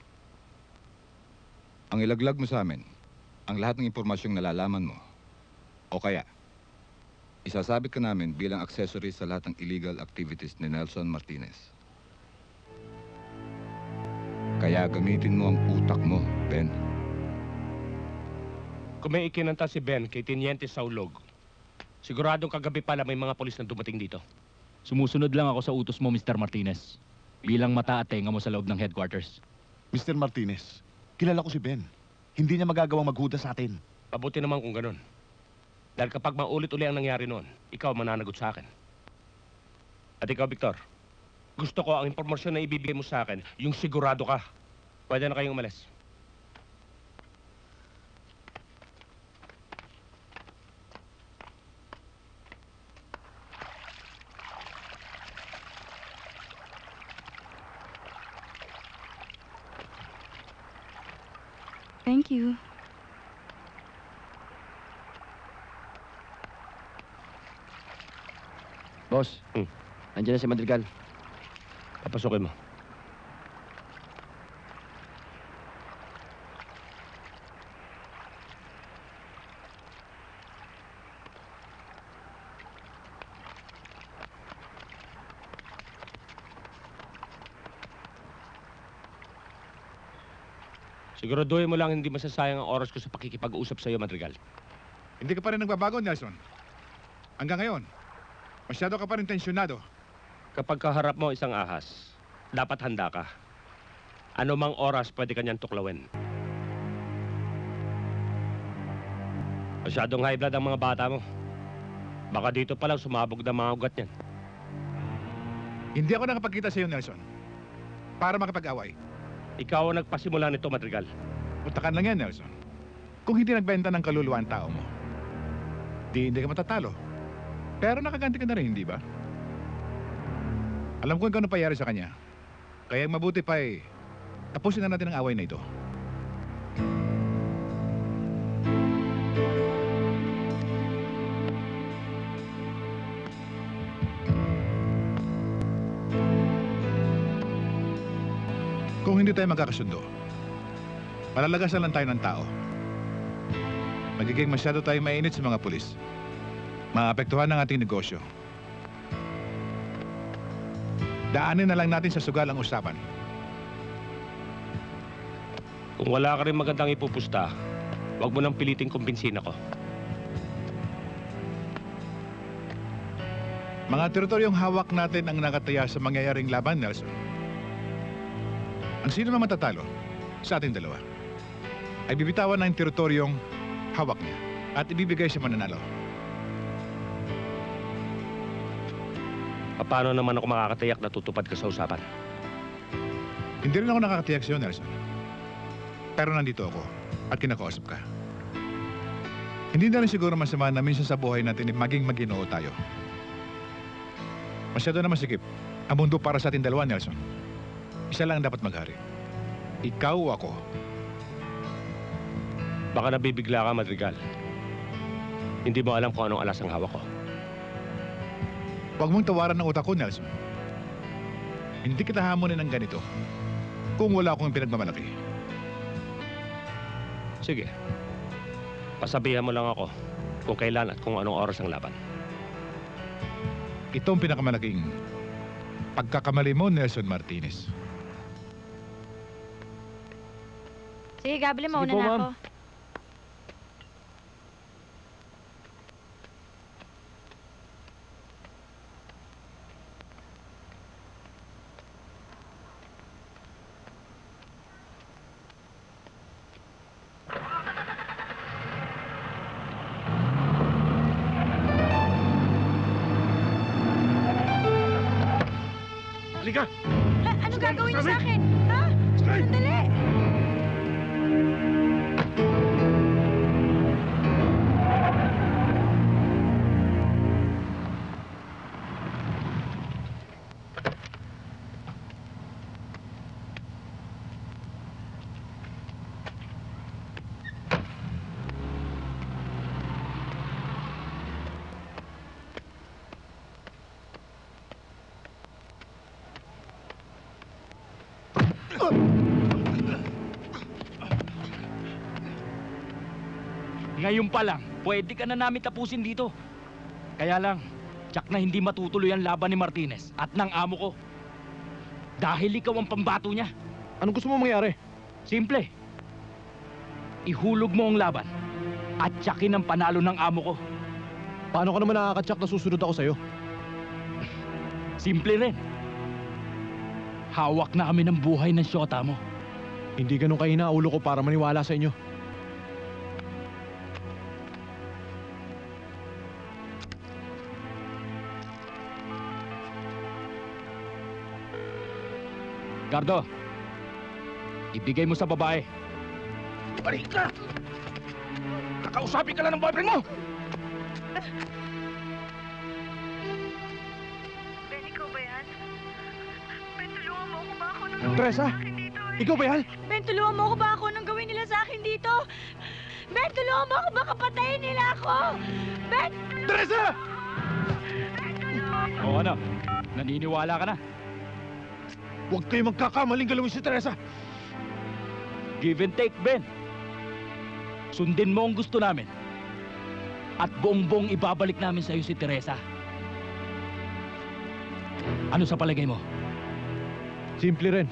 Ang ilaglag mo sa amin, ang lahat ng impormasyong nalalaman mo. O kaya, isasabit ka namin bilang accessory sa lahat ng illegal activities ni Nelson Martinez. Kaya gamitin mo ang utak mo, Ben. Kung may ikinanta si Ben kay Teniente Saulog, siguradong kagabi pala may mga polis na dumating dito. Sumusunod lang ako sa utos mo, Mr. Martinez. Bilang mata at tenga mo sa loob ng headquarters. Mr. Martinez, kilala ko si Ben. Hindi niya magagawang maghuda sa atin. Pabuti naman kung ganun. Dahil kapag maulit-uli ang nangyari noon, ikaw mananagot sa akin. At ikaw, Victor, gusto ko ang impormasyon na ibibigay mo sa akin, yung sigurado ka. Pwede na kayong umalis. Thank you. Boss, nandiyan na si Madrigal. Papasukin mo. Siguraduhin mo lang hindi masasayang ang oras ko sa pakikipag-usap sa iyo, Madrigal. Hindi ka pa rin nagbabago, Nelson. Hanggang ngayon, masyado ka pa rin tensyonado. Kapag kaharap mo isang ahas, dapat handa ka. Ano mang oras pwede kanyang tuklawin. Masyadong high blood ang mga bata mo. Baka dito pa lang sumabog na mga ugat niyan. Hindi ako nakapagkita sa iyo, Nelson. Para makipag-away. Ikaw ang nagpasimula nito, Madrigal. Utakan lang yan, Nelson. Kung hindi nagbenta ng kaluluwa ang tao mo, hindi ka matatalo. Pero nakaganti ka na rin, hindi ba? Alam ko kung ano payari sa kanya. Kaya mabuti pa tapusin na natin ang away na ito. Kung hindi tayo magkakasundo, malalagasan lang tayo ng tao. Magiging masyado tayo mainit sa mga pulis. Maapektuhan ang ating negosyo. Daanin na lang natin sa sugal ang usapan. Kung wala ka rin magandang ipupusta, huwag mo nang piliting kumbinsin ako. Mga teritoryong hawak natin ang nakataya sa mangyayaring laban, Nelson. Ang sino na matatalo sa ating dalawa ay bibitawan ng teritoryong hawak niya at ibibigay sa mananalo. Paano naman ako makakatiyak na tutupad ka sa usapan? Hindi rin ako nakakatiyak sa'yo, Nelson. Pero nandito ako at kinakausap ka. Hindi na rin siguro masama na minsan sa buhay natin maging maginoo tayo. Masyado na masikip ang mundo para sa ating dalawa, Nelson. Isa lang dapat maghari. Ikaw o ako. Baka nabibigla ka, Madrigal. Hindi mo alam kung anong alas ang hawak ko. Huwag mong tawaran ng utak ko, Nelson. Hindi kita hamunin ng ganito kung wala akong pinagmamalaki. Sige. Pasabihan mo lang ako kung kailan at kung anong oras ang laban. Ito ang pinakamalaking pagkakamali mo, Nelson Martinez. Sige, Gable, Sige mauna po, na ma'am. ako. Halika! Anong gagawin niyo sa akin? Ha? Sandali! Ngayon pa lang, pwede ka na namin tapusin dito. Kaya lang, tsak na hindi matutuloy ang laban ni Martinez at ng amo ko. Dahil ikaw ang pambato niya. Anong gusto mo mangyari? Simple. Ihulog mo ang laban at tsakin ang panalo ng amo ko. Paano ka naman nakakatsak na susunod ako sa'yo? Simple rin. Hawak na kami ng buhay ng syota mo. Hindi ganun kahina ulo ko para maniwala sa inyo. Gardo, ibigay mo sa babae. Balik ka! Kakausapin ka lang ng boyfriend mo! Ben, ikaw ba yan? Ben, tulungan mo ako ba ako nang Teresa? Ikaw ba yan? Ben, tulungan mo ako ba ako nang gawin nila sa akin dito? Ben, tulungan mo ako baka patayin nila ako! Ben! Teresa! O ano, naniniwala ka na? Huwag kayo magkakamaling galawin si Teresa. Give and take, Ben. Sundin mo ang gusto namin. At buong-buong ibabalik namin sa'yo si Teresa. Ano sa palagay mo? Simple rin.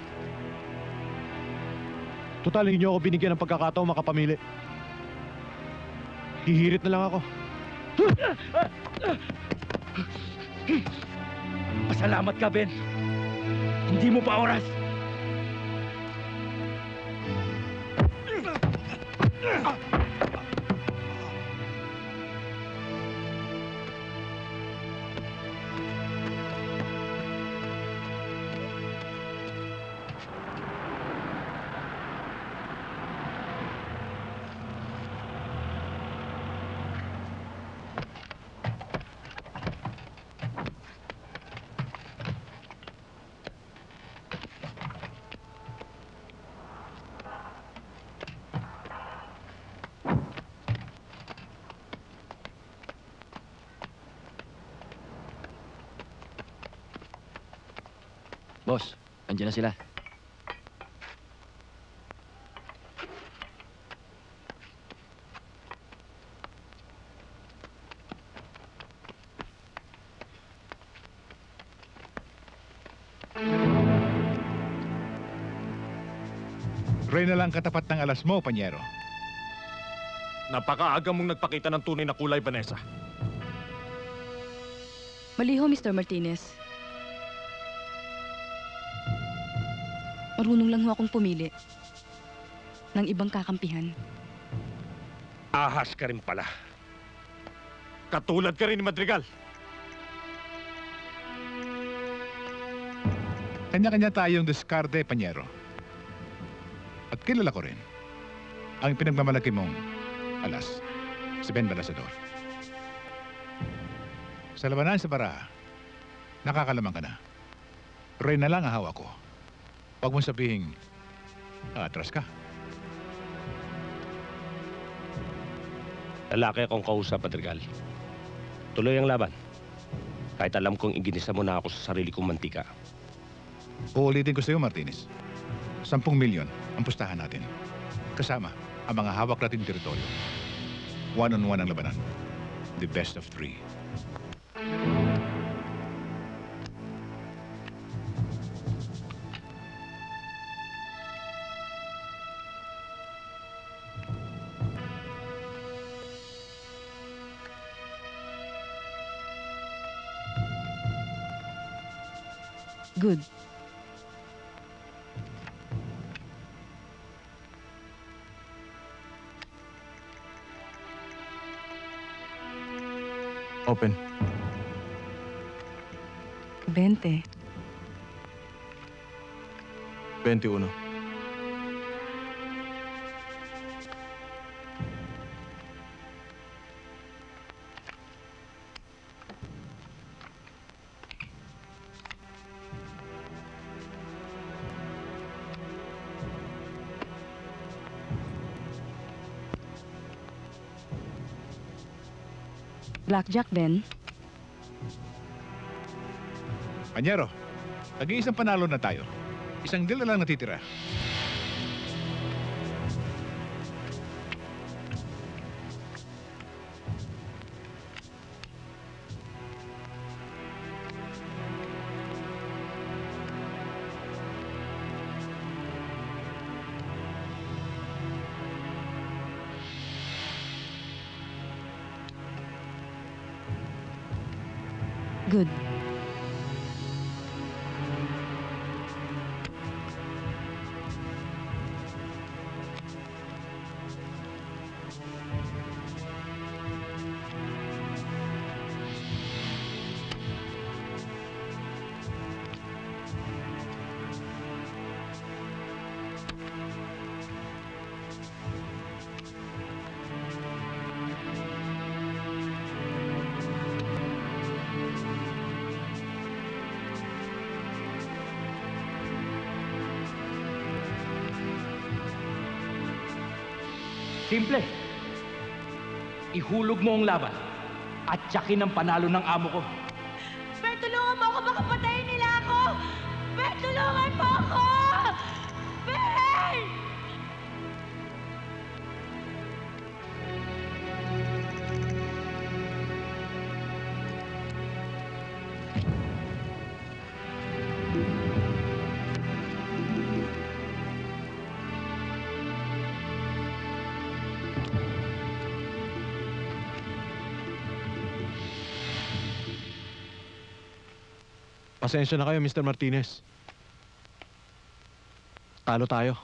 Total, hindi niyo ako binigyan ng pagkakataong makapamili. Hihirit na lang ako. Pasalamat ka, Ben. Hindi mo pa oras. Boss, andyan na sila. Reyna lang katapat ng alas mo, Panyero. Napakaaga mong nagpakita ng tunay na kulay, Vanessa. Maliho, Mr. Martinez. Marunong lang ho akong pumili ng ibang kakampihan. Ahas ka rin pala. Katulad ka rin ni Madrigal. Kanya-kanya tayong diskarte, Panyero. At kilala ko rin ang pinagmamalaki mong alas, si Ben Balasador. Sa labanan sa bara, nakakalamang ka na. Reyna lang ang hawak ko. Huwag mong sabihing, atras ka. Lalaki akong kausap, Madrigal. Tuloy ang laban. Kahit alam kong iginisa mo na ako sa sarili kong mantika. Uulitin ko sa iyo, Martinez. 10 milyon ang pustahan natin. Kasama ang mga hawak nating teritoryo. One-on-one ang labanan. The best of 3. Good. Open. 20. 21. Blackjack, Ben. Panyero, nag-iisang panalo na tayo. Isang deal na lang natitira. Good. Simple. Ihulog mo ang laban at tiyakin ang panalo ng amo ko. Ben, tulungan mo ako! Baka patayin nila ako! Ben, tulungan mo ako! Ben! Pasensya na kayo, Mr. Martinez. Talo tayo.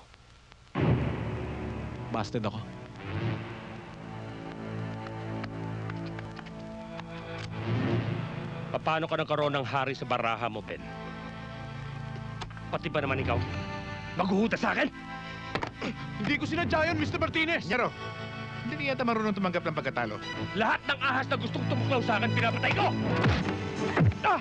Busted ako. Paano ka nagkaroon ng hari sa baraha mo, Ben? Pati ba naman ikaw? Maghuhuda sa akin? Hindi ko sinadya yun, Mr. Martinez! Nyaro, hindi yata marunong tumanggap ng pagkatalo. Lahat ng ahas na gustong tumuklaw sa akin, pinapatay ko! Ah!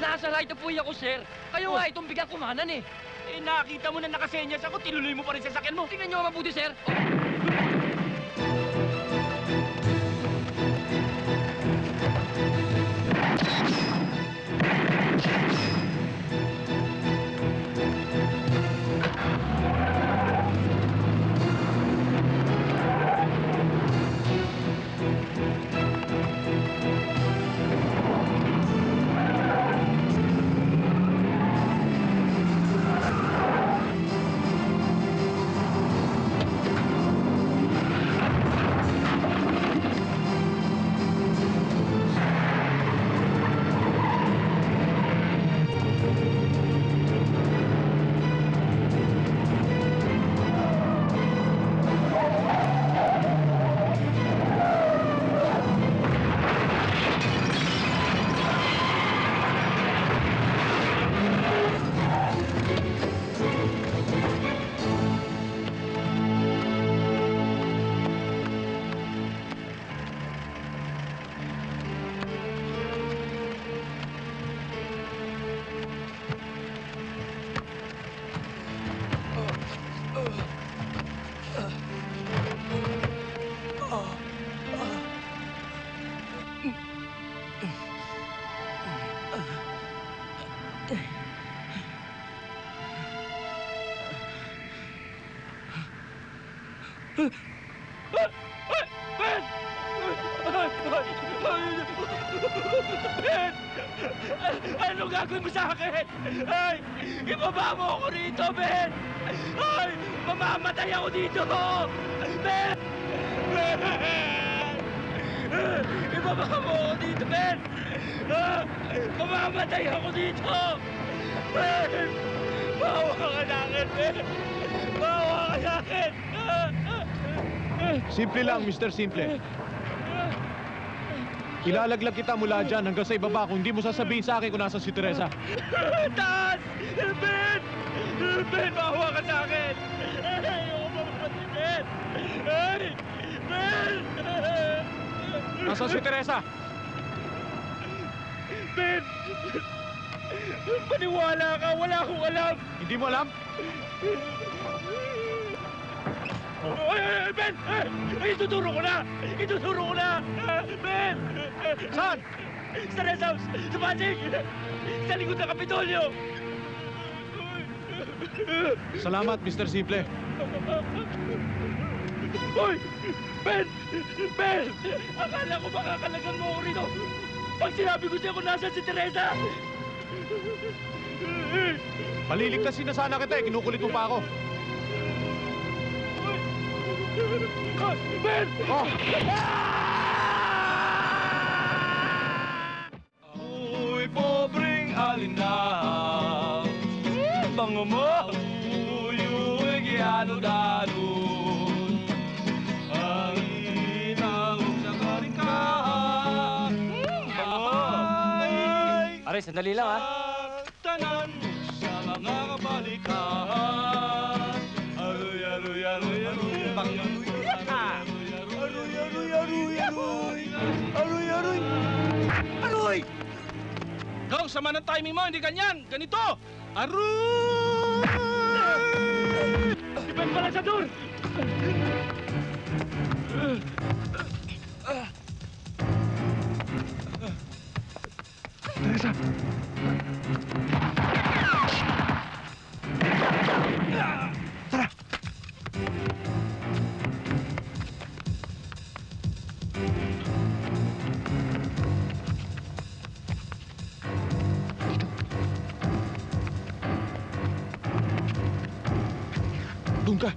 Nasa right of way ako, sir. Kayo nga itong bigang kumanan eh. Eh, nakita mo na nakasenyas ako, tinuloy mo pa rin sa sakyan mo. Tingnan nyo mabuti, sir. Ben! Ano gagawin mo sa akin? Ay! Ibaba mo ako rito, Ben! Ay! Mamamatay ako dito! Ben! Ben! Ibaba mo ako dito, Ben! Mamamatay ako dito! Ben! Bawa ka sa akin, Ben! Bawa ka sa akin! Simple lang, Mr. Simple. Ilalaglag kita mula dyan hanggang sa ibaba kung hindi mo sasabihin sa akin kung nasa si Teresa. Taas! Ben! Ben, bawa ka sa akin! Ayoko mamamatay, Ben! Ay! Ben! Nasa si Teresa? Ben! Paniwala ka! Wala akong alam! Hindi mo alam? Ay, Ben! Ay, ituturo ko na! Ituturo ko na! Ben! Saan? Sa rest house! Sa Pasig! Sa likod ng Kapitolyo! Salamat, Mr. Simple. Hoy! Ben! Ben! Akala ko makakalagan mo ako rito! Pag sinabi ko sa'yo kung nasaan si Teresa! Paliligtasin na sana kita eh. Kinukulit mo pa ako. Ben! Oh! Ah! sandali lang ha. Tanan sa mga kabalikahan. Aroy, aroy, aroy, aroy, aroy, aroy, aroy, aroy, aroy, aroy, aroy, aroy. Kau, sama ng timing mo, hindi ganyan. Ganito. Aroy! Depend pala sa doon. Teresa! Tara! Doon ka!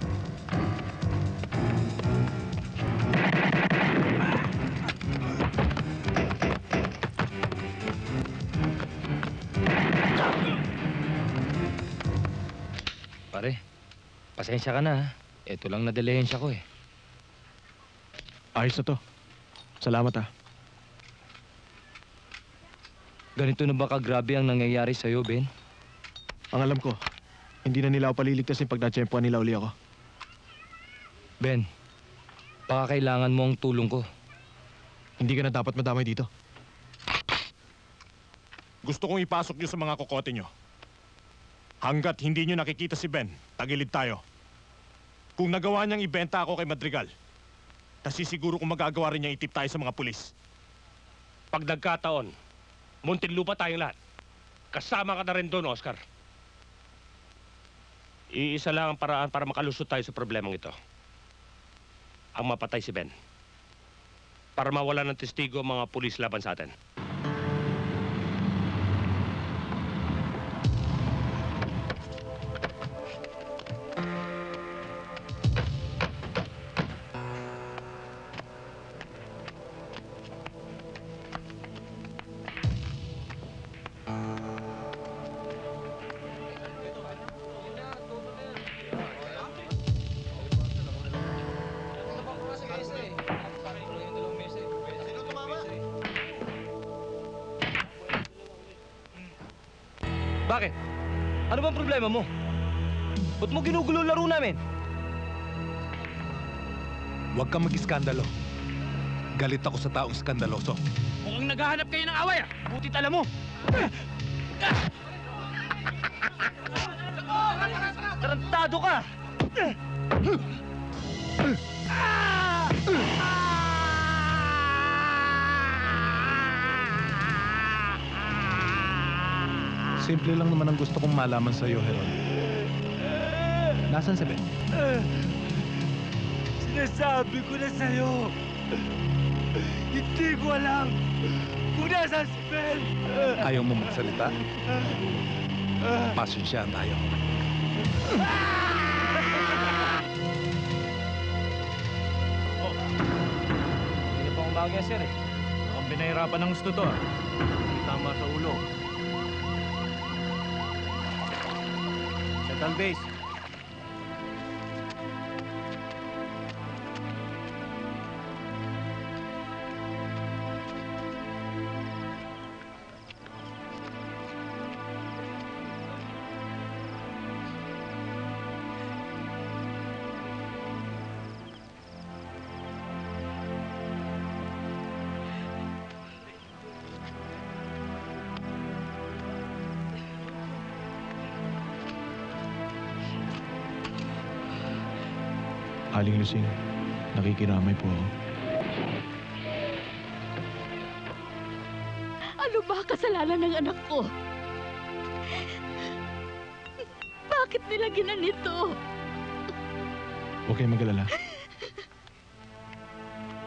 Pare, pasensya ka na ha. Ito lang nadelehensya ko eh. Ayos na to. Salamat ah. Ganito na ba kagrabe ang nangyayari sa'yo, Ben? Ang alam ko, hindi na nila ako paliligtasin pag natsyempoan nila uli ako. Ben, baka kailangan mo ang tulong ko. Hindi ka na dapat madamay dito. Gusto kong ipasok nyo sa mga kokote nyo. Hanggat hindi nyo nakikita si Ben, tagilid tayo. Kung nagawa niyang ibenta ako kay Madrigal, nasisiguro kung magagawa rin niya itip tayo sa mga pulis. Pag nagkataon, Muntinlupa tayong lahat. Kasama ka na rin doon, Oscar. Iisa lang ang paraan para makalusot tayo sa problemang ito. Ang mapatay si Ben. Para mawala ng testigo ang mga pulis laban sa atin. Bakit? Ano bang problema mo? Ba't mo ginugulo laro namin? Huwag kang mag-iskandalo. Galit ako sa taong skandaloso. Mukhang naghahanap kayo ng away ah! Butit alam mo! Tarantado ka! Simple lang naman ang gusto kong malaman sa iyo, Heron. Nasaan si Ben? Sinasabi ko na sa'yo! Hindi ko alam kung nasaan si Ben! Ayaw mo magsalita? Pasensyahan tayo. Hindi na pa umawag yan, sir eh. Mukhang binahirapan ng gusto to ah. Hindi tama sa ulo. Settle base. Aling Lusing, nakikiramay po ako. Ano ba kasalanan ng anak ko? Bakit nila ginanito? Huwag kayong mag-alala.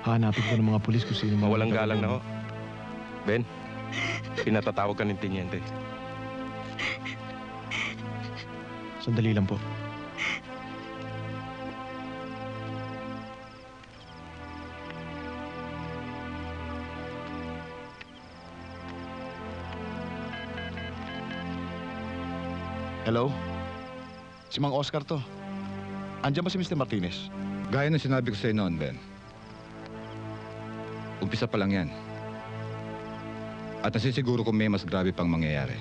Hahanapin ko ng mga pulis kung sino Mawalang galang na ho. Ben, pinatatawag ka ng tenyente. Sandali lang po. Hello? Si Mang Oscar to. Andiyan ba si Mr. Martinez? Gaya ng sinabi ko sa'yo noon, Ben. Umpisa pa lang yan. At nasisiguro kung may mas grabe pang mangyayari.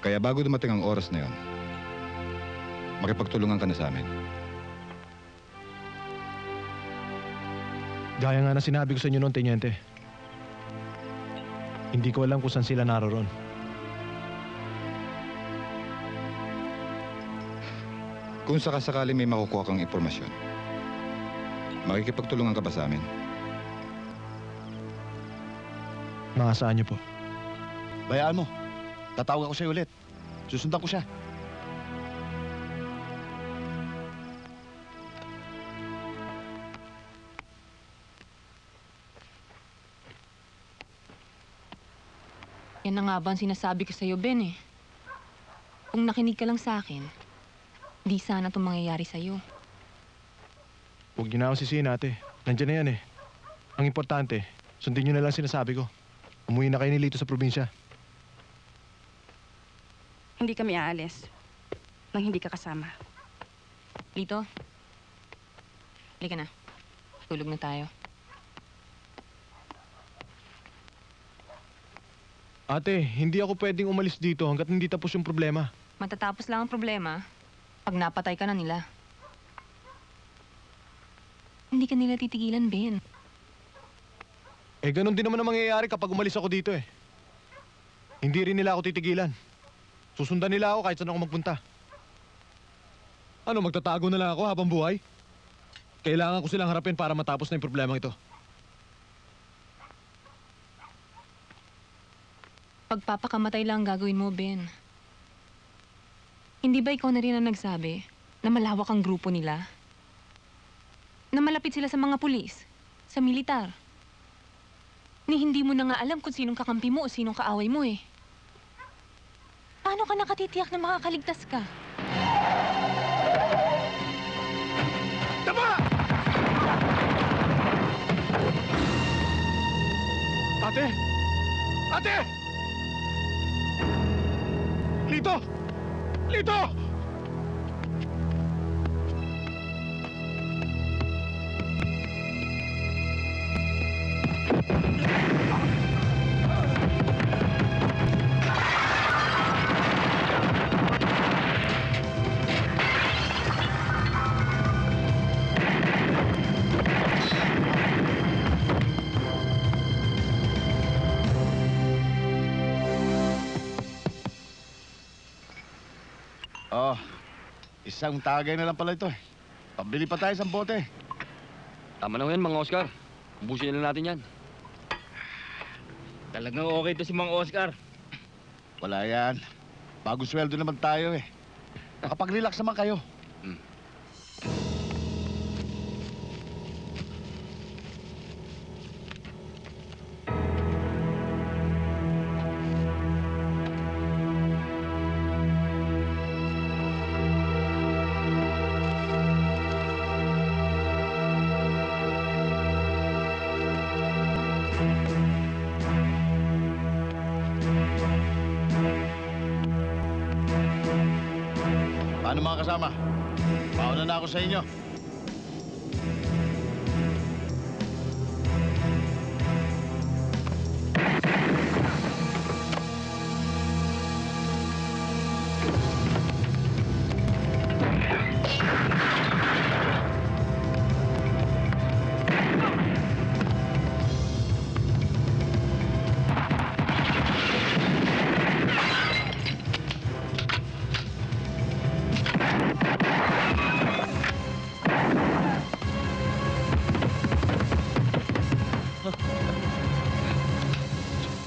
Kaya bago dumating ang oras na yon, makipagtulungan ka na sa amin. Gaya nga na sinabi ko sa inyo noon, Tenyente. Hindi ko alam kung saan sila naroon. Kung sakasakali may makukuha kang impormasyon, makikipagtulungan ka ba sa amin? Makasaan niyo po. Bayaan mo. Tatawag ako sa'yo ulit. Susundan ko siya. Yan na nga ba ang sinasabi ko sa'yo, Ben eh. Kung nakinig ka lang sa akin, di sana itong mangyayari sa'yo. Huwag niyo na akong sisihin, ate. Nandiyan na yan eh. Ang importante, sundin niyo na lang sinasabi ko. Umuwi na kayo ni Lito sa probinsya. Hindi kami aalis nang hindi ka kasama. Lito, halika na. Tulog na tayo. Ate, hindi ako pwedeng umalis dito hanggat hindi tapos yung problema. Matatapos lang ang problema pag napatay ka na nila. Hindi ka nila titigilan, Ben. Eh, ganun din naman ang mangyayari kapag umalis ako dito eh. Hindi rin nila ako titigilan. Susundan nila ako kahit saan ako magpunta. Ano, magtatago na lang ako habang buhay? Kailangan ko silang harapin para matapos na yung problema ito. Pagpapakamatay lang ang gagawin mo, Ben. Hindi ba ikaw na rin ang nagsabi na malawak ang grupo nila? Na malapit sila sa mga pulis, sa militar. Ni hindi mo na nga alam kung sinong kakampi mo o sinong kaaway mo eh. Paano ka nakatitiyak na makakaligtas ka? Tama! Ate! Ate! Lito! Lito! Oh, isang tagay na lang pala ito eh. Pabili pa tayo sa bote. Tama na yan, mga Oscar. Ubusin na natin yan. Talagang okay to si Mang Oscar. Wala yan. Bagong sweldo naman tayo eh. Nakapag-relax naman kayo. Paano mga kasama? Pauna na ako sa inyo.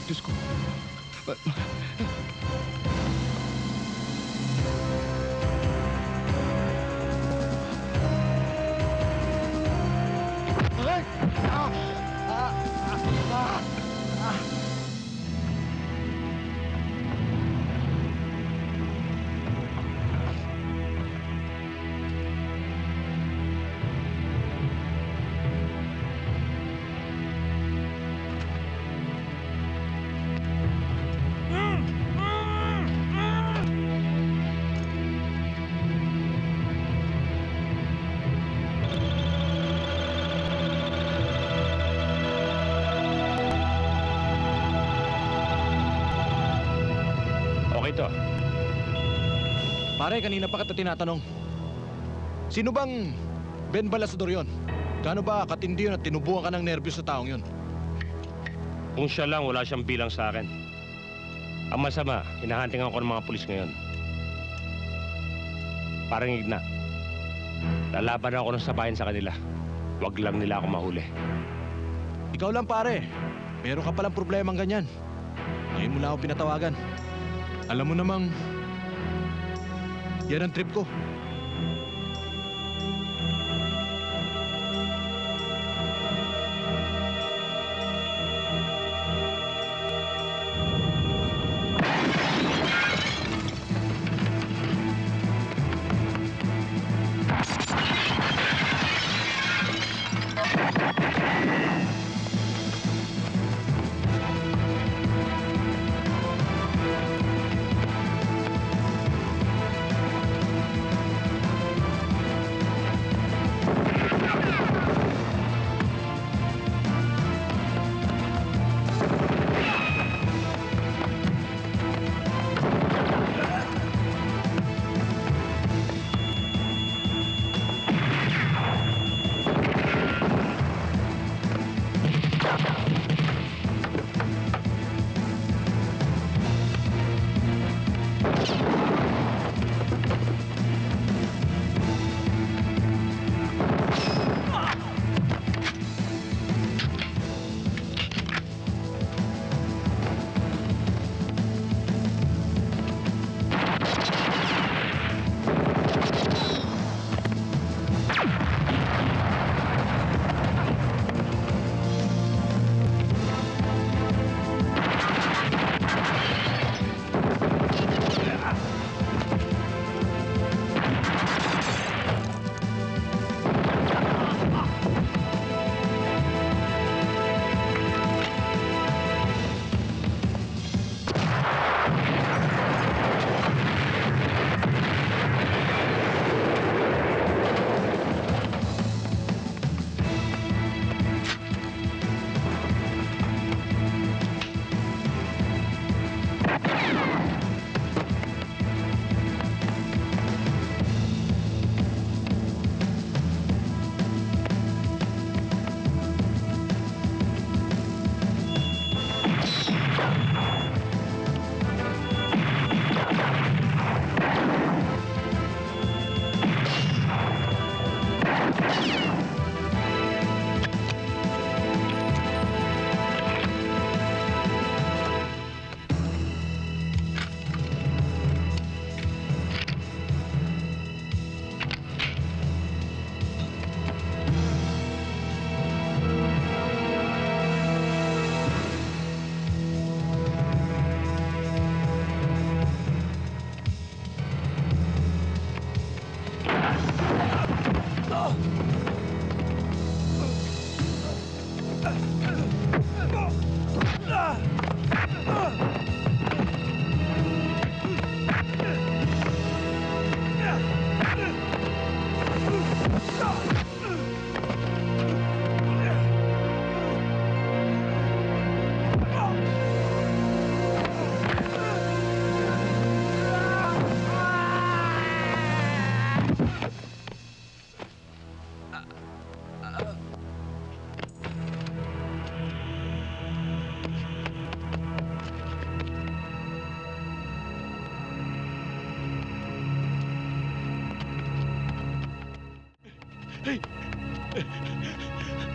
Diyos ko. Okay to. Pare, kanina pa kita tinatanong. Sino bang Ben Balasador yon? Gaano ba katindi yun at tinubuhan ka ng nervyos sa taong yun? Kung siya lang, wala siyang bilang sa akin. Ang masama, hinahantingan ko ng mga pulis ngayon. Parang igna. Lalaban ako ng sabayan sa kanila. Huwag lang nila ako mahuli. Ikaw lang pare. Meron ka palang problemang ganyan. Ngayon mo lang ako pinatawagan. Alam mo namang, yan ang trip ko.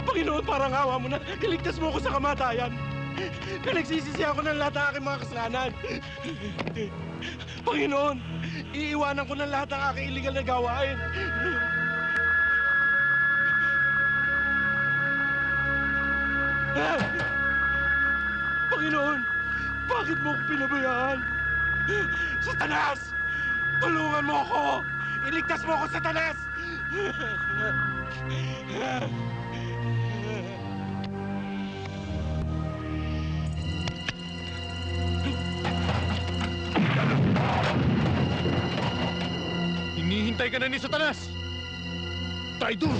Panginoon, parang awa mo na. Kaligtas mo ako sa kamatayan. Pinagsisisi ako ng lahat ng aking mga kasalanan. Panginoon, iiwanan ko ng lahat ng aking illegal na gawain. Panginoon, bakit mo ako pinabayaan? Satanas! Tulungan mo ako! Iligtas mo ako, Satanas! Hinihintay ka na ni Satanas! Traidor!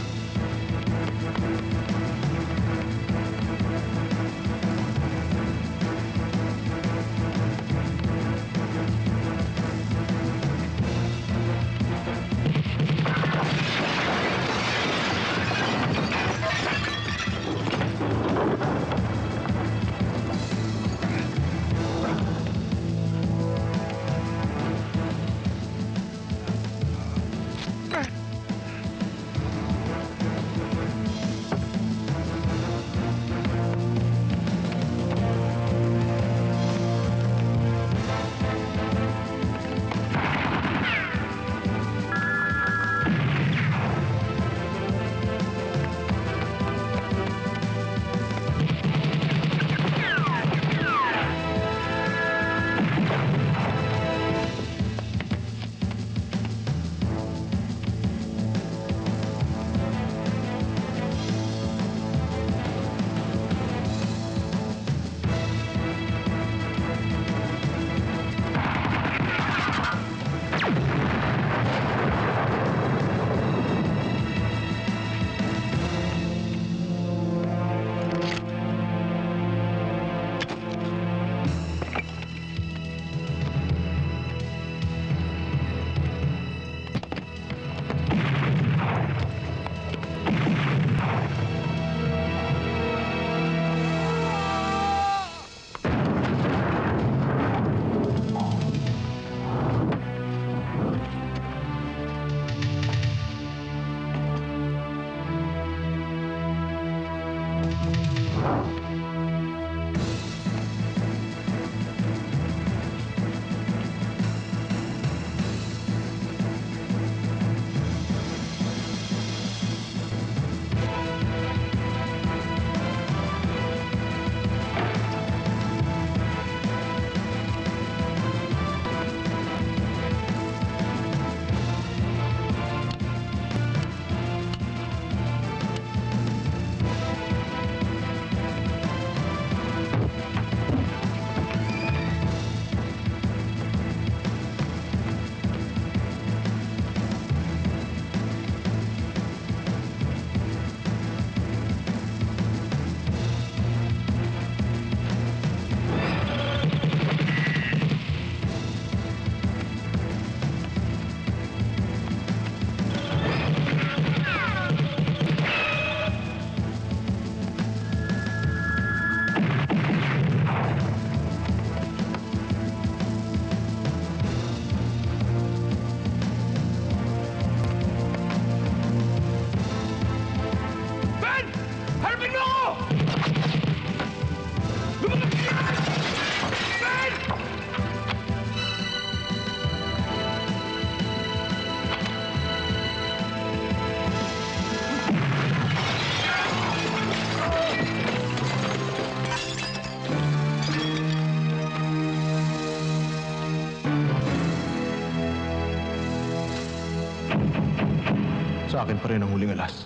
sa akin pa rin ang huling alas.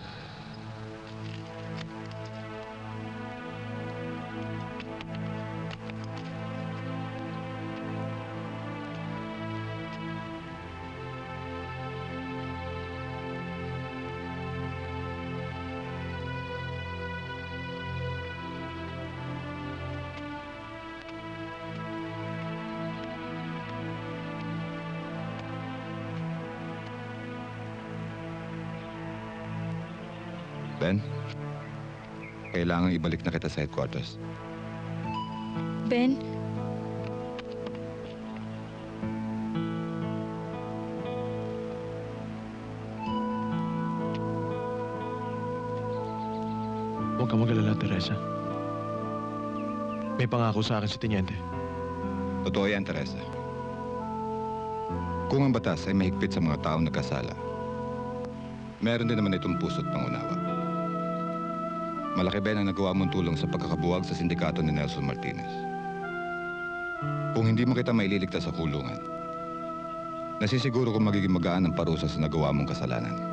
Ben, kailangan ibalik na kita sa headquarters. Ben, Huwag ka mag-alala, Teresa. May pangako sa akin si Teniente. Totoo yan, Teresa. Kung ang batas ay mahigpit sa mga taong nagkasala, meron din naman itong puso't pangunawa. Malaki, Ben, ang nagawa mong tulong sa pagkakabuwag sa sindikato ni Nelson Martinez. Kung hindi mo kita maililigtas sa kulungan, nasisiguro kong magiging magaan ang parusa sa nagawa mong kasalanan.